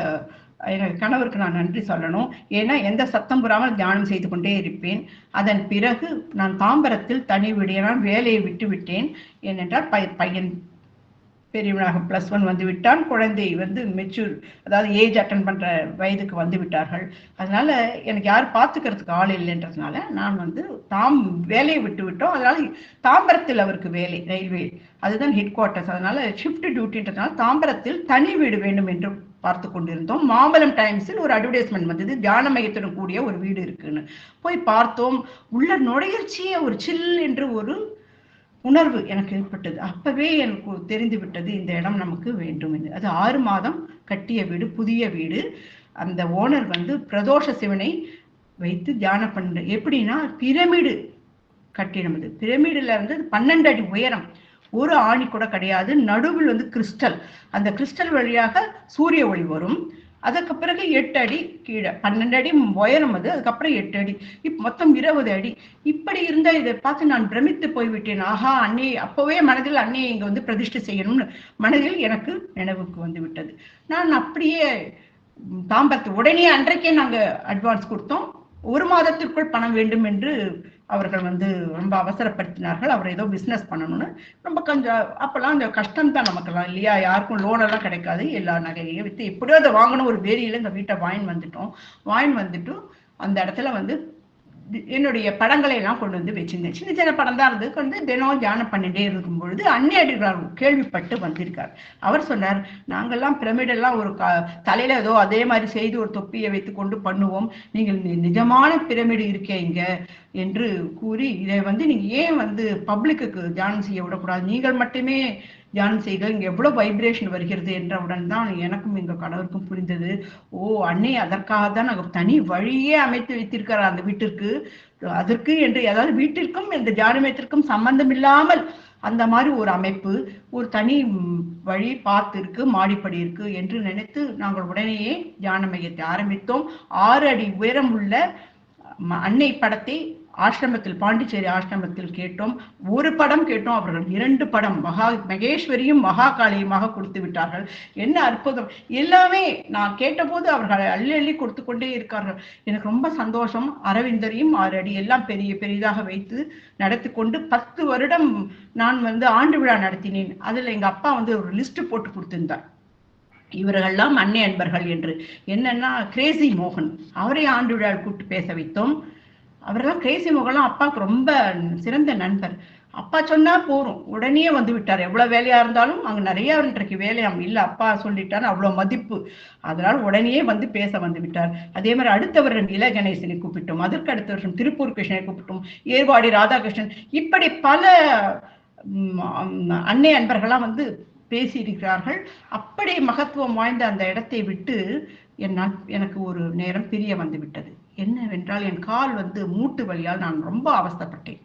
எனக்கு கணவருக்கு நான் நன்றி சொல்லணும். ஏன்னா எந்த சத்தம் புறாமல் தியானம் செய்து கொண்டே இருப்பேன். அதன் பிறகு நான் தாம்பரத்தில் தனி விடையினால் வேலையை விட்டு விட்டேன். ஏனென்றால் பையன் பெரியவனாக +1 வந்து விட்டான், குழந்தை வந்து மெச்சூர், அதாவது ஏஜ் அட்டன் பண்ற வயதுக்கு வந்து விட்டார்கள். அதனால எனக்கு யார் பார்த்துக்கிறதுக்கு ஆள் இல்லைன்றதுனால நான் வந்து வேலையை விட்டு விட்டோம். அதனால தாம்பரத்தில் அவருக்கு வேலை, ரயில்வே, அதுதான் ஹெட் குவார்ட்டர்ஸ். அதனால ஷிஃப்ட் டியூட்டின்றதுனால தாம்பரத்தில் தனி வீடு வேண்டும் என்று பார்த்து கொண்டிருந்தோம். மாம்பலம் டைம்ஸில் ஒரு அட்வர்டைஸ்மெண்ட் வந்தது, தியான மையத்துடன் கூடிய ஒரு வீடு இருக்குன்னு. போய் பார்த்தோம். உள்ள நுழையர்ச்சியே ஒரு சில் என்று ஒரு உணர்வு எனக்கு ஏற்பட்டது. அப்பவே எனக்கு தெரிந்து விட்டது இந்த இடம் நமக்கு வேண்டும் என்று. அது 6 மாதம் கட்டிய வீடு, புதிய வீடு. அந்த ஓனர் வந்து பிரதோஷ சிவனை வைத்து தியானம் பண்ண, எப்படின்னா பிரமிடு கட்டிடம். அது பிரமிடுல இருந்து 12 அடி உயரம், ஒரு ஆணி கூட கிடையாது. நடுவில் வந்து கிறிஸ்டல், அந்த கிறிஸ்டல் வழியாக சூரிய ஒளி வரும். அதுக்கு பிறகு 8 அடி கீழே, 12 அடி உயரம் அது, அதுக்கப்புறம் 8 அடி, மொத்தம் 20 அடி. இப்படி இருந்தா இதை பார்த்து நான் பிரமித்து போய்விட்டேன். ஆஹா, அன்னை அப்பவே மனதில் அன்னையை இங்க வந்து பிரதிஷ்டை செய்யணும்னு மனதில் எனக்கு நினைவுக்கு வந்து விட்டது. நான் அப்படியே தாம்பரத்து உடனே அன்றைக்கே நாங்க அட்வான்ஸ் கொடுத்தோம். 1 மாதத்திற்குள் பணம் வேண்டும் என்று அவர்கள் வந்து ரொம்ப அவசரப்படுத்தினார்கள். அவர் ஏதோ பிசினஸ் பண்ணணும்னு. ரொம்ப கொஞ்சம் அப்பெல்லாம் அந்த கஷ்டம் தான் நமக்கெல்லாம் இல்லையா, யாருக்கும் லோன் எல்லாம் கிடைக்காது. எல்லா நகையையும் வித்து எப்படியோ அதை வாங்கணும். ஒரு வேரியில இந்த வீட்டை வாங்கி வந்துட்டு அந்த இடத்துல வந்து என்னுடைய படங்களை எல்லாம் கொண்டு வந்து வச்சிருந்தேன். சின்ன சின்ன படம் தான் இருந்து கொண்டு தினம் தியானம் பண்ணிட்டே இருக்கும் பொழுது அந்நியடிகளார் கேள்விப்பட்டு வந்திருக்கார். அவர் சொன்னார், நாங்கெல்லாம் பிரமிடெல்லாம் ஒரு தலையில ஏதோ அதே மாதிரி செய்து ஒரு தொப்பியை வைத்து கொண்டு பண்ணுவோம், நீங்கள் நிஜமான பிரமிடு இருக்கே இங்க என்று கூறி, இதை நீங்க ஏன் பப்ளிக்கு தியானம் செய்ய விடக்கூடாது, நீங்கள் மட்டுமே தியானம் செய்க, இங்க எவ்வளவு வைப்ரேஷன் வருகிறது என்றவுடன் தான் எனக்கும் எங்க கணவருக்கும் புரிந்தது. ஓ, அன்னை அதற்காக தான் நாங்கள் தனி வழியே அமைத்து வைத்திருக்கிறார் அந்த வீட்டிற்கு. அதற்கு என்று, அதாவது வீட்டிற்கும் இந்த தியானமயத்திற்கும் சம்பந்தம் இல்லாமல் அந்த மாதிரி ஒரு அமைப்பு, ஒரு தனி வழி பார்த்து இருக்கு, மாடிப்படி இருக்கு என்று நினைத்து நாங்கள் உடனேயே தியான மையத்தை ஆரம்பித்தோம். 6 அடி உயரம் உள்ள அன்னை படத்தை ஆசிரமத்தில், பாண்டிச்சேரி ஆசிரமத்தில் கேட்டோம். ஒரு படம் கேட்டோம், அவர்கள் 2 படம் மகேஸ்வரியும் மகாகாளியுமாக கொடுத்து விட்டார்கள். என்ன அற்புதம்! எல்லாமே நான் கேட்டபோது அவர்கள் அள்ளி அள்ளி கொடுத்து கொண்டே இருக்கார்கள். எனக்கு ரொம்ப சந்தோஷம். அரவிந்தரையும் 6 அடி எல்லாம் பெரிதாக வைத்து நடத்தி கொண்டு 10 வருடம் நான் ஆண்டு விழா நடத்தினேன். அதுல எங்க அப்பா ஒரு லிஸ்ட் போட்டு கொடுத்திருந்தார், இவர்கள்லாம் அன்னை அன்பர்கள் என்று. என்னன்னா, கிரேசி மோகன் அவரை ஆண்டு விழா கூப்பிட்டு பேச வைத்தோம். அவரெல்லாம் கிரேசி மோகன்லாம் அப்பாவுக்கு ரொம்ப சிறந்த நண்பர். அப்பா சொன்னா போறோம், உடனே வந்து விட்டார். எவ்வளவு வேலையா இருந்தாலும் அங்க நிறைய இன்றைக்கு வேலையாம் இல்ல, அப்பா சொல்லிட்டாரு, அவ்வளவு மதிப்பு. அதனால உடனே பேச வந்து விட்டார். அதே மாதிரி அடுத்த வருடம் இல கணேசனை கூப்பிட்டோம், அதற்கு அடுத்த வருஷம் திருப்பூர் கிருஷ்ணனை கூப்பிட்டோம், ஏர்வாடி ராதாகிருஷ்ணன், இப்படி பல அன்னை அன்பர்கள்லாம் பேசியிருக்கிறார்கள். அப்படி மகத்துவம் வாய்ந்த அந்த இடத்தை விட்டு எனக்கு ஒரு நேரம் பிரிய வந்து விட்டது. என்னவென்றால், என் கால் மூட்டு வலியால் நான் ரொம்ப அவஸ்தைப்பட்டேன்.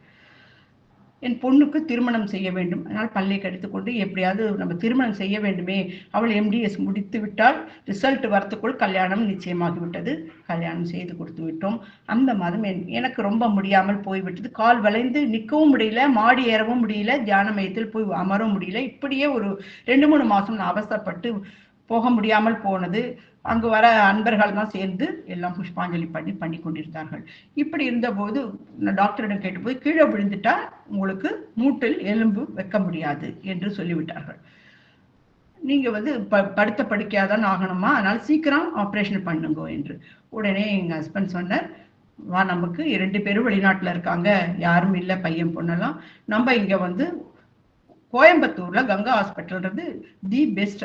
என் பொண்ணுக்கு திருமணம் செய்ய வேண்டும், அதனால் பல்லை கடித்துக்கொண்டு எப்படியாவது நம்ம திருமணம் செய்ய வேண்டுமே. அவள் MDS முடித்து விட்டால், ரிசல்ட் வரத்துக்குள் கல்யாணம் நிச்சயமாகிவிட்டது. கல்யாணம் செய்து கொடுத்து விட்டோம். அந்த மாதம் எனக்கு ரொம்ப முடியாமல் போய்விட்டது. கால் வளைந்து நிற்கவும் முடியல, மாடி ஏறவும் முடியல, தியான மையத்தில் போய் அமரவும் முடியல. இப்படியே ஒரு 2-3 மாசம் நான் அவசரப்பட்டு போக முடியாமல் போனது. அங்கு வர அன்பர்கள் தான் சேர்ந்து எல்லாம் புஷ்பாஞ்சலி பண்ணி கொண்டிருந்தார்கள். இப்படி இருந்தபோது டாக்டரிடம் கேட்டு கீழே விழுந்துட்டா உங்களுக்கு மூட்டில் எலும்பு வைக்க முடியாது என்று சொல்லிவிட்டார்கள். நீங்க படுத்த படுக்கையாதான் ஆகணுமா, அதனால சீக்கிரம் ஆப்ரேஷன் பண்ணுங்க என்று. உடனே எங்க ஹஸ்பண்ட் சொன்னார், வா, நமக்கு 2 பேரும் வெளிநாட்டுல இருக்காங்க, யாரும் இல்லை, பையன் பொண்ணெல்லாம், நம்ம இங்க கோயம்புத்தூர்ல கங்கா ஹாஸ்பிட்டல்ன்றது தி பெஸ்ட்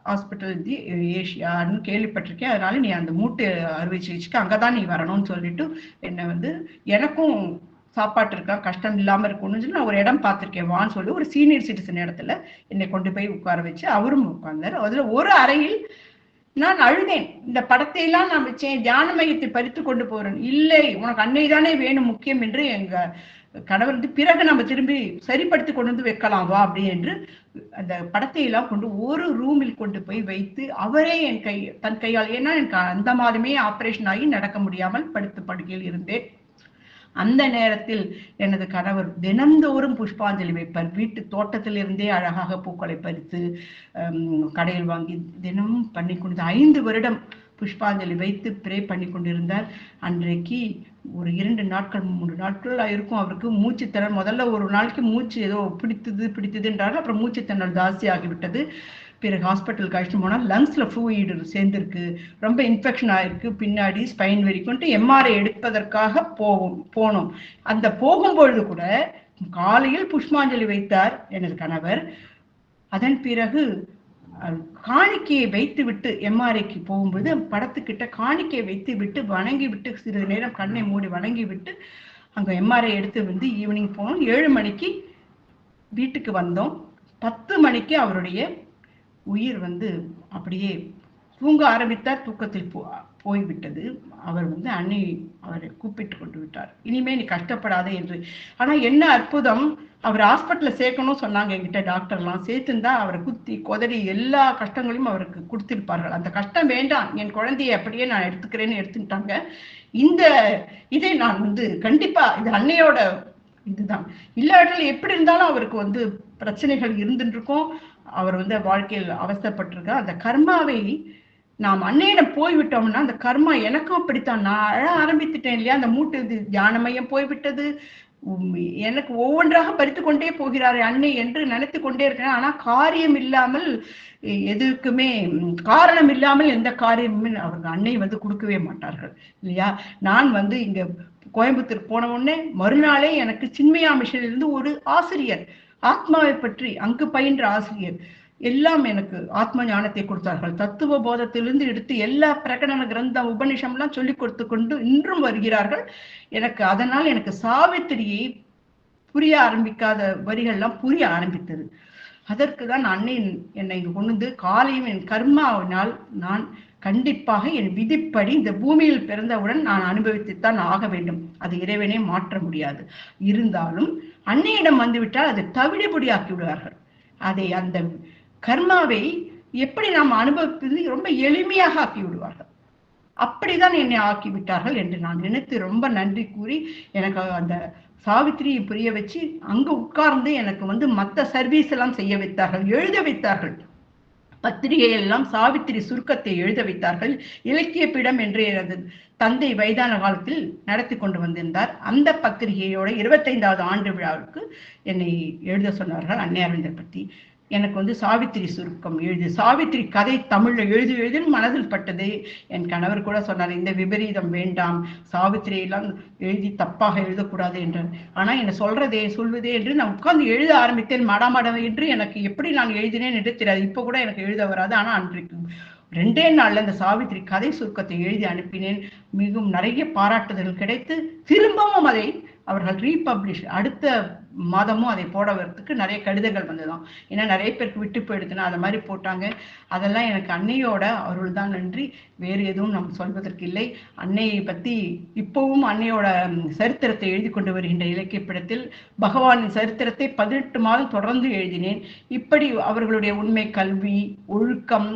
ஹாஸ்பிட்டல் தி ஏஷியான்னு கேள்விப்பட்டிருக்கேன், அதனால நீ அந்த மூட்டு அறுவை சிகிச்சைக்கு அங்கதான் நீ வரணும்னு சொல்லிட்டு என்ன எனக்கும் சாப்பாட்டு இருக்கா, கஷ்டம் இல்லாம இருக்கணும்னு சொல்லி நான் ஒரு இடம் பார்த்திருக்கேன், வான்னு சொல்லி ஒரு சீனியர் சிட்டிசன் இடத்துல என்னை கொண்டு போய் உட்கார வச்சு அவரும் உட்கார்ந்தார். அதுல ஒரு அறையில் நான் அழுதேன். இந்த படத்தை எல்லாம் நான் வச்சேன், தியான மையத்தை பறித்து கொண்டு போறேன். இல்லை, உனக்கு அன்னை தானே வேணும் முக்கியம் என்று எங்க கணவர் பிறகு நம்ம திரும்பி சரிப்படுத்தி கொண்டு வைக்கலாம் வா அப்படி என்று அந்த படத்தை எல்லாம் கொண்டு ஒரு ரூமில் கொண்டு போய் வைத்து அவரே தன் கையால், ஏன்னா எனக்கு அந்த மாதமே ஆபரேஷன் ஆகி நடக்க முடியாமல் படுத்து படுக்கையில் இருந்தேன். அந்த நேரத்தில் எனது கணவர் தினந்தோறும் புஷ்பாஞ்சலி வைப்பார். வீட்டு தோட்டத்தில் இருந்தே அழகாக பூக்களை பறித்து கடையில் வாங்கி தினமும் பண்ணி கொண்டு 5 வருடம் புஷ்பாஞ்சலி வைத்து ப்ரே பண்ணி கொண்டிருந்தார். அன்றைக்கு ஒரு 2 நாட்கள் 3 நாட்கள் இருக்கும் அவருக்கு மூச்சு திணறல். முதல்ல ஒரு நாளைக்கு மூச்சு ஏதோ பிடித்ததுன்றாரு, அப்புறம் மூச்சு திணறல் ஜாஸ்தி ஆகிவிட்டது. பிறகு ஹாஸ்பிட்டலுக்கு அழைச்சிட்டு போனால் லங்ஸ்ல ஃப்ளூயிட் சேர்ந்திருக்கு, ரொம்ப இன்ஃபெக்ஷன் ஆயிருக்கு, பின்னாடி ஸ்பைன் வரைக்கும் MRI எடுப்பதற்காக போனோம். அந்த போகும்பொழுது கூட காலையில் புஷ்பாஞ்சலி வைத்தார் எனது கணவர். அதன் பிறகு காணிக்கையை வைத்து விட்டு MRIக்கு போகும்போது படத்துக்கிட்ட காணிக்கையை வைத்து விட்டு வணங்கி விட்டு சிறிது நேரம் கண்ணை மூடி வணங்கி விட்டு அங்க MRI எடுத்து ஈவினிங் போனோம். 7 மணிக்கு வீட்டுக்கு வந்தோம். 10 மணிக்கு அவருடைய உயிர் அப்படியே தூங்க ஆரம்பித்தார். தூக்கத்தில் போய்விட்டது. அவர் அன்னை அவரை கூப்பிட்டு கொண்டு விட்டார், இனிமே நீ கஷ்டப்படாதே என்று. ஆனா என்ன அற்புதம், அவர் ஹாஸ்பிட்டல்ல சேர்க்கணும் சொன்னாங்க என்கிட்ட டாக்டர்லாம். சேர்த்துந்தா அவரை குத்தி கொதறி எல்லா கஷ்டங்களையும் அவருக்கு கொடுத்திருப்பார்கள். அந்த கஷ்டம் வேண்டாம், என் குழந்தையை அப்படியே நான் எடுத்துக்கிறேன்னு எடுத்துட்டாங்க. இதை நான் கண்டிப்பா இது அன்னையோட இதுதான். இல்லாட்டில் எப்படி இருந்தாலும் அவருக்கு பிரச்சனைகள் இருந்துட்டு இருக்கும். அவர் வாழ்க்கையில் அவஸ்தைப்பட்டிருக்கார். அந்த கர்மாவை நாம் அன்னையிடம் போய்விட்டோம்னா, அந்த கர்மா எனக்கும் அப்படித்தான். நான் அழ ஆரம்பித்துட்டேன் இல்லையா, அந்த மூட்டு தியான மையம் போய்விட்டது, எனக்கு ஒவ்வொன்றாக பறித்து கொண்டே போகிறார் அன்னை என்று நினைத்து கொண்டே இருக்கிறேன். ஆனா காரியம் இல்லாமல் எதுக்குமே காரணம் இல்லாமல் எந்த காரியமுமே அவர்கள் அன்னை வந்து கொடுக்கவே மாட்டார்கள் இல்லையா. நான் வந்து இங்க கோயம்புத்தூர் போன உடனே மறுநாளே எனக்கு சின்மயா மிஷனிலிருந்து ஒரு ஆசிரியர், ஆத்மாவை பற்றி அங்கு பயின்ற ஆசிரியர் எல்லாம் எனக்கு ஆத்ம ஞானத்தை கொடுத்தார்கள். தத்துவ போதத்திலிருந்து எடுத்து எல்லா பிரகடன கிரந்தம் உபநிஷம் எல்லாம் சொல்லி கொடுத்து கொண்டு இன்றும் வருகிறார்கள். எனக்கு அதனால் எனக்கு சாவித்திரியை புரிய ஆரம்பிக்காத வரிகள்லாம் புரிய ஆரம்பித்தது. அதற்கு தான் அன்னை என்னை இங்கு கொண்டு வந்து காலையும் என் கர்மாவினால் நான் கண்டிப்பாக என் விதிப்படி இந்த பூமியில் பிறந்தவுடன் நான் அனுபவித்துத்தான் ஆக வேண்டும். அது இறைவனே மாற்ற முடியாது. இருந்தாலும் அன்னையிடம் வந்துவிட்டால் அதை தவிடுபடியாக்கி விடுவார்கள். அதை அந்த கர்மாவை எப்படி நாம் அனுபவிப்பது ரொம்ப எளிமையாக ஆக்கி விடுவார்கள். அப்படிதான் என்னை ஆக்கி விட்டார்கள் என்று நான் நினைத்து ரொம்ப நன்றி கூறி எனக்கு அந்த சாவித்திரியை புரிய வச்சு அங்க உட்கார்ந்து எனக்கு வந்து மற்ற சர்வீஸ் எல்லாம் செய்ய வைத்தார்கள், எழுத வைத்தார்கள். பத்திரிகை எல்லாம் சாவித்திரி சுருக்கத்தை எழுத வைத்தார்கள். இலக்கிய பீடம் என்று எனது தந்தை வயதான காலத்தில் நடத்தி கொண்டு வந்திருந்தார். அந்த பத்திரிகையோட 25வது ஆண்டு விழாவுக்கு என்னை எழுத சொன்னார்கள் அன்னை அரவிந்தர் பற்றி. எனக்கு வந்து சாவித்திரி சுருக்கம் எழுது, சாவித்திரி கதை தமிழ்ல எழுதி மனதில் பட்டது. என் கணவர் கூட சொன்னார், இந்த விபரீதம் வேண்டாம், சாவித்திரி எல்லாம் எழுதி தப்பாக எழுதக்கூடாது என்றார். ஆனா என்ன சொல்வதே என்று நான் உட்கார்ந்து எழுத ஆரம்பித்தேன். மடமடம் என்று எனக்கு எப்படி நான் எழுதினேன் என்று தெரியாது. இப்ப கூட எனக்கு எழுத வராது. ஆனா அன்றைக்கு 2 நாள்ல இந்த சாவித்திரி கதை சுருக்கத்தை எழுதி அனுப்பினேன். மிகவும் நிறைய பாராட்டுதல் கிடைத்து திரும்பவும் அதை அவர்கள் ரீபப்ளிஷ் அடுத்த மாதமும் அதை போடுறதுக்கு நிறைய கடிதங்கள் வந்ததாம். ஏன்னா நிறைய பேருக்கு விட்டு போயிடுதுன்னா அதை மாதிரி போட்டாங்க. அதெல்லாம் எனக்கு அன்னையோட அருள் தான் நன்றி, வேறு எதுவும் நம்ம சொல்வதற்கு இல்லை. அன்னையை பத்தி இப்பவும் அன்னையோட சரித்திரத்தை எழுதி கொண்டு வருகின்ற இலக்கிய பீடத்தில் பகவானின் சரித்திரத்தை 18 மாதம் தொடர்ந்து எழுதினேன். இப்படி அவர்களுடைய உண்மை, கல்வி, ஒழுக்கம்,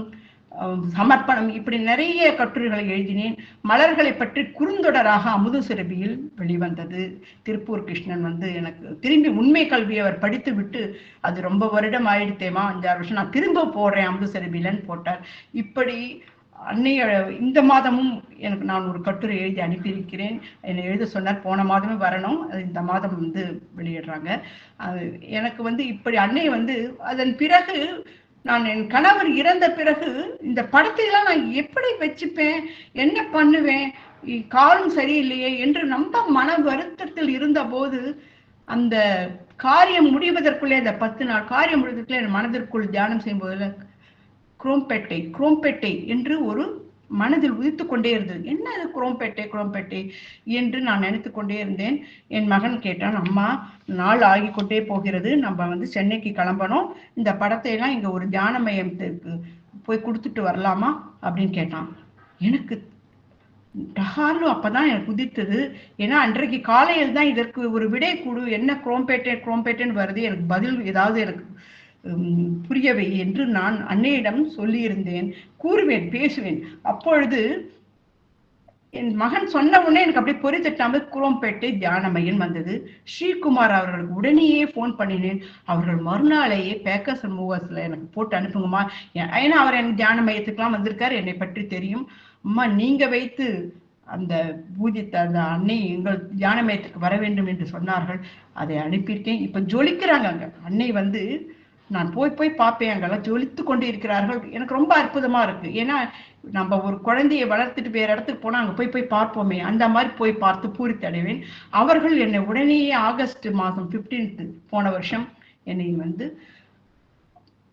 சமர்ப்பணம், இப்படி நிறைய கட்டுரைகளை எழுதினேன். மலர்களை பற்றி குறுந்தொடராக அமுது சுரபியில் வெளிவந்தது. திருப்பூர் கிருஷ்ணன் வந்து எனக்கு திரும்பி உண்மை கல்வி அவர் படித்து விட்டு அது ரொம்ப வருடம் ஆயிடுத்தேமா, 5-6 வருஷம் நான் திரும்ப போடுறேன் அமுது சுரபிலன்னு போட்டார். இப்படி அன்னைய இந்த மாதமும் எனக்கு நான் ஒரு கட்டுரை எழுதி அனுப்பியிருக்கிறேன். என்னை எழுத சொன்னார், போன மாதமே வரணும், அது இந்த மாதம் வந்து வெளியிடுறாங்க. எனக்கு வந்து இப்படி அன்னை வந்து அதன் பிறகு நான் என் கணவர் இறந்த பிறகு இந்த படத்தை எல்லாம் நான் எப்படி வச்சுப்பேன், என்ன பண்ணுவேன், காலம் சரியில்லையே என்று ரொம்ப மன வருத்தத்தில் இருந்த போது அந்த காரியம் முடிவதற்குள்ளே, அந்த 10 நாள் காரியம் முடிவதற்குள்ளே என் மனதிற்குள் தியானம் செய்யும் போதுல குரோம்பேட்டை என்று ஒரு மனதில் உதித்து கொண்டே இருந்தது. என்ன அது குரோம்பேட்டை என்று நான் நினைத்து கொண்டே இருந்தேன். என் மகன் கேட்டான், அம்மா நாள் ஆகி கொண்டே போகிறது, நம்ம வந்து சென்னைக்கு கிளம்பணும், இந்த படத்தை எல்லாம் இங்க ஒரு தியான மையத்துக்கு போய் கொடுத்துட்டு வரலாமா அப்படின்னு கேட்டான். எனக்கு டஹாலும் அப்பதான் எனக்கு உதித்தது. ஏன்னா அன்றைக்கு காலையில் தான் இதற்கு ஒரு விடை கொடு, என்ன குரோம்பேட்டைன்னு வருது, எனக்கு பதில் ஏதாவது எனக்கு புரியவை என்று நான் அன்னையிடம் சொல்லியிருந்தேன். கூறுவேன், பேசுவேன். அப்பொழுது என் மகன் சொன்ன உடனே எனக்கு அப்படியே பொறி தட்டாமல் குரோம்பேட்டை தியான மையம் வந்தது. ஸ்ரீகுமார் அவர்களுக்கு உடனேயே போன் பண்ணினேன். அவர்கள் மறுநாளையே பேக்கர்ஸ் அண்ட் மூவர்ஸ்ல எனக்கு போட்டு அனுப்புங்கம்மா, ஏன்னா அவர் என் தியான மையத்துக்கெல்லாம் வந்திருக்காரு, என்னை பற்றி தெரியும். அம்மா நீங்க வைத்து அந்த பூஜித்த அந்த அன்னை எங்கள் தியான மையத்துக்கு வர வேண்டும் என்று சொன்னார்கள். அதை அனுப்பியிருக்கேன். இப்ப ஜொலிக்கிறாங்க அங்க அன்னை வந்து. நான் போய் பார்ப்பேன், அங்கெல்லாம் ஜொலித்து கொண்டு இருக்கிறார்கள். எனக்கு ரொம்ப அற்புதமா இருக்கு. ஏன்னா நம்ம ஒரு குழந்தையை வளர்த்துட்டு வேற இடத்துக்கு போனா அங்க போய் பார்ப்போமே, அந்த மாதிரி போய் பார்த்து பூரித்து அடைவேன். அவர்கள் என்னை உடனேயே ஆகஸ்ட் மாதம் 15 போன வருஷம் என்னை வந்து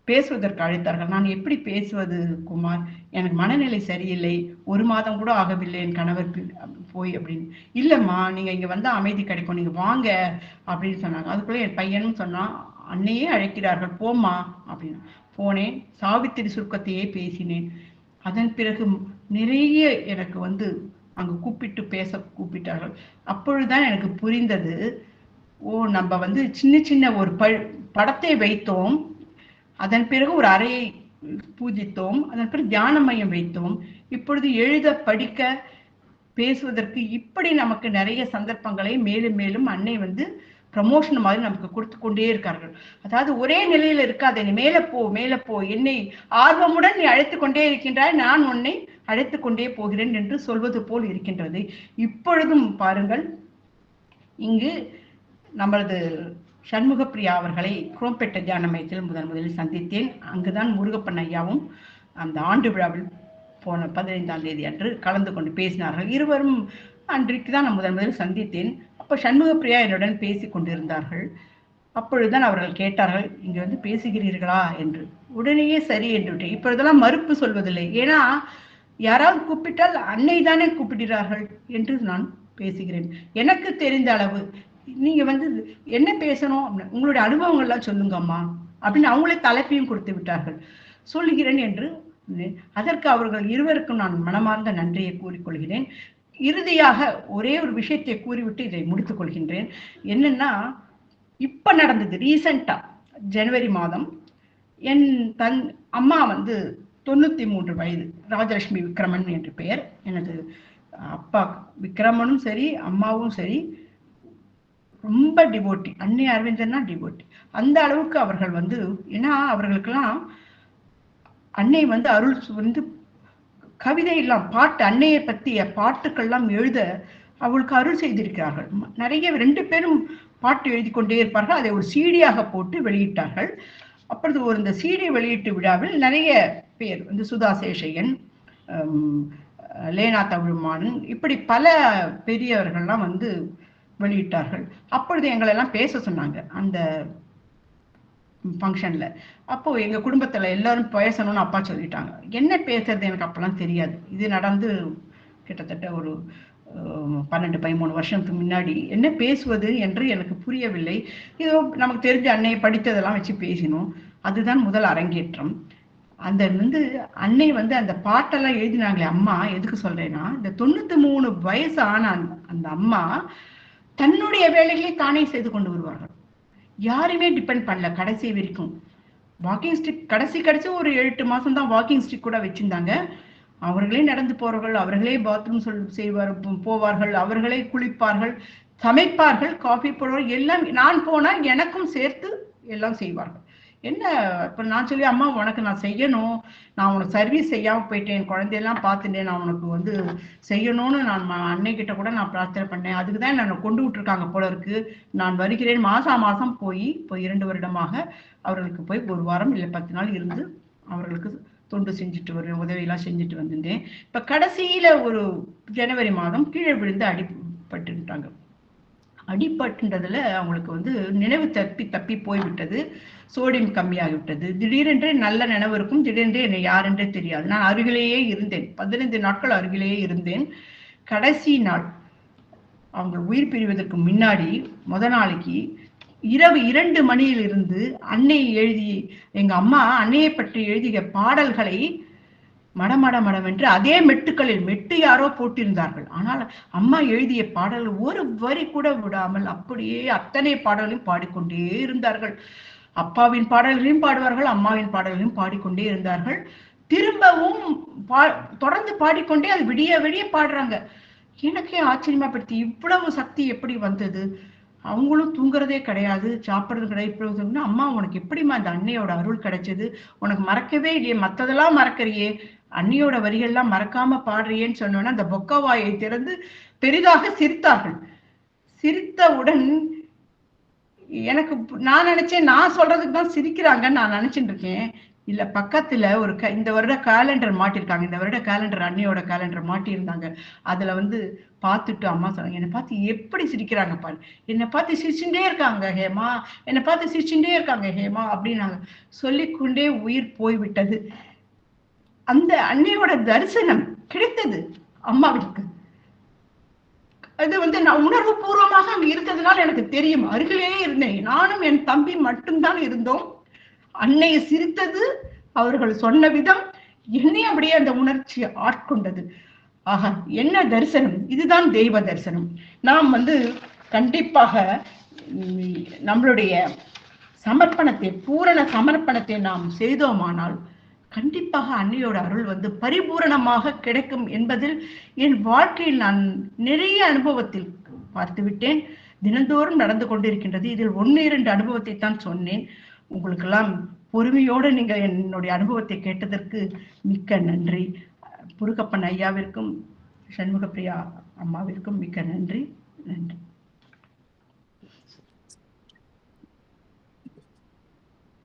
பேசுவதற்கு அழைத்தார்கள். நான் எப்படி பேசுவது குமார், எனக்கு மனநிலை சரியில்லை, 1 மாதம் கூட ஆகவில்லை என் கணவர் போய் அப்படின்னு. இல்லம்மா நீங்க இங்க வந்தா அமைதி கிடைக்கும், நீங்க வாங்க அப்படின்னு சொன்னாங்க. அதுக்குள்ள என் பையனும் சொன்னான், அன்னையே அழைக்கிறார்கள் போமா அப்படின்னு. போனேன், சாவித்திரி சுருக்கத்தையே பேசினேன். அதன் பிறகு நிறைய எனக்கு வந்து அங்க கூப்பிட்டார்கள். அப்பொழுதுதான் எனக்கு புரிந்தது, ஓ நம்ம வந்து சின்ன ஒரு படத்தை வைத்தோம், அதன் பிறகு ஒரு அறையை பூஜித்தோம், அதன் பிறகு தியான மையம் வைத்தோம், இப்பொழுது எழுத படிக்க பேசுவதற்கு இப்படி நமக்கு நிறைய சந்தர்ப்பங்களை மேலும் மேலும் அன்னை வந்து ப்ரமோஷன் மாதிரி நமக்கு கொடுத்து கொண்டே இருக்கார்கள். அதாவது ஒரே நிலையில இருக்காது, நீ மேல போ, என்னை ஆர்வமுடன் நீ அழைத்து கொண்டே இருக்கின்றாய், நான் உன்னை அழைத்து கொண்டே போகிறேன் என்று சொல்வது போல் இருக்கின்றது. இப்பொழுதும் பாருங்கள், இங்கு நம்மளது சண்முகப்பிரியா அவர்களை குரோம்பேட்டை தியான மையத்தில் முதலில் சந்தித்தேன். அங்குதான் முருகப்பன் ஐயாவும் அந்த ஆண்டு விழாவில் போன 15ஆம் தேதி அன்று கலந்து கொண்டு பேசினார்கள். இருவரும் அன்றைக்கு தான் நான் முதலில் சந்தித்தேன். அப்போ சண்முகப்பிரியா என்னுடன் பேசி கொண்டிருந்தார்கள். அப்பொழுதுதான் அவர்கள் கேட்டார்கள், இங்கே வந்து பேசுகிறீர்களா என்று. உடனேயே சரி என்று விட்டேன். இப்பொழுதெல்லாம் மறுப்பு சொல்வதில்லை. ஏன்னா யாராவது கூப்பிட்டால் அன்னை தானே கூப்பிடுகிறார்கள் என்று நான் பேசுகிறேன். எனக்கு தெரிந்த அளவு நீங்க வந்து என்ன பேசணும், உங்களுடைய அனுபவங்கள்லாம் சொல்லுங்கம்மா அப்படின்னு அவங்களே தலைப்பையும் கொடுத்து விட்டார்கள். சொல்லுகிறேன் என்று அதற்கு அவர்கள் இருவருக்கும் நான் மனமார்ந்த நன்றியை கூறிக்கொள்கிறேன். இறுதியாக ஒரே ஒரு விஷயத்தை கூறிவிட்டு இதை முடித்துக் கொள்கின்றேன். என்னன்னா, இப்ப நடந்தது ரீசெண்டா ஜனவரி மாதம் என் அம்மா வந்து 93 வயது, ராஜலட்சுமி விக்ரமன் என்று பெயர். எனது அப்பா விக்ரமனும் சரி அம்மாவும் சரி ரொம்ப டிவோட்டி, அன்னை அரவிந்தன்னா டிவோட்டி. அந்த அளவுக்கு அவர்கள் வந்து, ஏன்னா அவர்களுக்கெல்லாம் அன்னை வந்து அருள் வந்து கவிதை எல்லாம் பாட்டு, அன்னையை பற்றிய பாட்டுக்கள்லாம் எழுத அவளுக்கு அருள் செய்திருக்கிறார்கள். நிறைய 2 பேரும் பாட்டு எழுதி கொண்டே இருப்பார்கள். அதை ஒரு சீடியாக போட்டு வெளியிட்டார்கள். அப்பொழுது இந்த சீடி வெளியீட்டு விழாவில் நிறைய பேர் வந்து சுதா சேஷையன், லேனா தமிழ்மான், இப்படி பல பெரியவர்கள்லாம் வந்து வெளியிட்டார்கள். அப்பொழுது எங்களெல்லாம் பேச சொன்னாங்க அந்த ஃபங்க்ஷன்ல. அப்போ எங்க குடும்பத்துல எல்லாரும் பேசணும்னு அப்பா சொல்லிட்டாங்க. என்ன பேசுறது எனக்கு அப்பெல்லாம் தெரியாது. இது நடந்து கிட்டத்தட்ட ஒரு 12-13 வருஷத்துக்கு முன்னாடி. என்ன பேசுவது என்று எனக்கு புரியவில்லை. இதோ நமக்கு தெரிஞ்ச அன்னையை படித்ததெல்லாம் வச்சு பேசினோம். அதுதான் முதல் அரங்கேற்றம். அந்த வந்து அன்னை வந்து அந்த பாட்டெல்லாம் எழுதினாங்களே அம்மா, எதுக்கு சொல்றேன்னா, இந்த 93 வயசு ஆன அந்த அம்மா தன்னுடைய வேலைகளை தானே செய்து கொண்டு வருவார்கள். யாருமே டிபெண்ட் பண்ணல கடைசி வரைக்கும். வாக்கிங் ஸ்டிக் கடைசி ஒரு 8 மாசம் தான் வாக்கிங் ஸ்டிக் கூட வச்சிருந்தாங்க. அவர்களே நடந்து போறவர்கள், அவர்களே பாத்ரூம் போவார்கள், அவர்களே குளிப்பார்கள், சமைப்பார்கள், காஃபி போடுவார்கள், எல்லாம். நான் போனா எனக்கும் சேர்த்து எல்லாம் செய்வார்கள். என்ன இப்ப நான் சொல்லி, அம்மா உனக்கு நான் செய்யணும், நான் உனக்கு சர்வீஸ் செய்யாம போயிட்டேன், குழந்தையெல்லாம் பார்த்துட்டேன், நான் உனக்கு வந்து செய்யணும்னு நான் அன்னைக்கிட்ட கூட நான் பிரார்த்தனை பண்ணேன். அதுக்குதான் என்னை கொண்டு விட்டுருக்காங்க போல இருக்கு, நான் வருகிறேன். மாசம் போய் 2 வருடமாக அவர்களுக்கு போய் 1 வாரம் இல்லை 10 நாள் இருந்து அவர்களுக்கு தொண்டு செஞ்சுட்டு வருவேன், உதவியெல்லாம் செஞ்சுட்டு வந்திருந்தேன். இப்ப கடைசியில ஒரு ஜனவரி மாதம் கீழே விழுந்து அடிபட்டுட்டாங்க. அடிபட்டுன்றதுல அவங்களுக்கு வந்து நினைவு தப்பி போய்விட்டது, சோடியம் கம்மியாகிவிட்டது. திடீரென்றே நல்ல நினைவு இருக்கும், திடீரென்றே என்னை யாரென்றே தெரியாது. நான் அருகிலேயே இருந்தேன், 15 நாட்கள் அருகிலேயே இருந்தேன். கடைசி நாள் அவங்க உயிர் பிரிவதற்கு முன்னாடி நாளைக்கு இரவு 2 மணியிலிருந்து அன்னை எழுதி, எங்க அம்மா அன்னையை பற்றி எழுதிய பாடல்களை மடமடமென்று அதே மெட்டுக்களில், மெட்டு யாரோ போட்டிருந்தார்கள், ஆனால் அம்மா எழுதிய பாடல்கள் ஒரு வரி கூட விடாமல் அப்படியே அத்தனை பாடல்களையும் பாடிக்கொண்டே இருந்தார்கள். அப்பாவின் பாடல்களையும் பாடுவார்கள், அம்மாவின் பாடல்களையும் பாடிக்கொண்டே இருந்தார்கள். திரும்பவும் தொடர்ந்து பாடிக்கொண்டே அது விடிய பாடுறாங்க. எனக்கே ஆச்சரியமா படுத்தி, இவ்வளவு சக்தி எப்படி வந்தது? அவங்களும் தூங்குறதே கிடையாது, சாப்பிட்றது கிடையாது. அம்மா உனக்கு எப்படிமா இந்த அன்னையோட அருள் கிடைச்சது? உனக்கு மறக்கவே இல்லையே, மற்றதெல்லாம் மறக்கறியே, அன்னியோட வரிகள்லாம் மறக்காம பாடுறியேன்னு சொன்னோன்னா அந்த பொக்கவாயை திறந்து பெரிதாக சிரித்தார்கள். சிரித்தவுடன் எனக்கு, நான் நினைச்சேன் நான் சொல்றதுக்கு தான் சிரிக்கிறாங்கன்னு நான் நினைச்சிட்டு இருக்கேன். இல்ல, பக்கத்துல ஒரு இந்த வருட கேலண்டர் மாட்டிருக்காங்க. இந்த வருட கேலண்டர், அன்னையோட கேலண்டர் மாட்டியிருந்தாங்க. அதுல வந்து பார்த்துட்டு அம்மா சொன்னாங்க, என்னை பார்த்து எப்படி சிரிக்கிறாங்க பாரு, என்னை பார்த்து சிரிச்சுட்டே இருக்காங்க ஹேமா, என்னை பார்த்து சிரிச்சுட்டே இருக்காங்க ஹேமா அப்படின்னாங்க. சொல்லிக்கொண்டே உயிர் போய்விட்டது. அந்த அன்னையோட தரிசனம் கிடைத்தது அம்மாவிற்கு. அது வந்து நான் உணர்வு பூர்வமாக அங்க இருந்ததுனால எனக்கு தெரியும். அருகிலேயே இருந்தேன், நானும் என் தம்பி மட்டும்தான் இருந்தோம். அன்னையை சிரித்தது, அவர்கள் சொன்ன விதம் என்னை அப்படியே அந்த உணர்ச்சி ஆட்கொண்டது. ஆஹா, என்ன தரிசனம்! இதுதான் தெய்வ தரிசனம். நாம் வந்து கண்டிப்பாக நம்மளுடைய சமர்ப்பணத்தை, பூரண சமர்ப்பணத்தை நாம் செய்தோமானால் கண்டிப்பாக அன்னையோட அருள் வந்து பரிபூரணமாக கிடைக்கும் என்பதில் என் வாழ்க்கையில் நான் நிறைய அனுபவத்தில் பார்த்து விட்டேன். தினந்தோறும் நடந்து கொண்டிருக்கின்றது. இதில் 1-2 அனுபவத்தை தான் சொன்னேன். உங்களுக்கெல்லாம் பொறுமையோடு நீங்கள் என்னுடைய அனுபவத்தை கேட்டதற்கு மிக்க நன்றி. முருகப்பன் ஐயாவிற்கும் சண்முகப்பிரியா அம்மாவிற்கும் மிக்க நன்றி.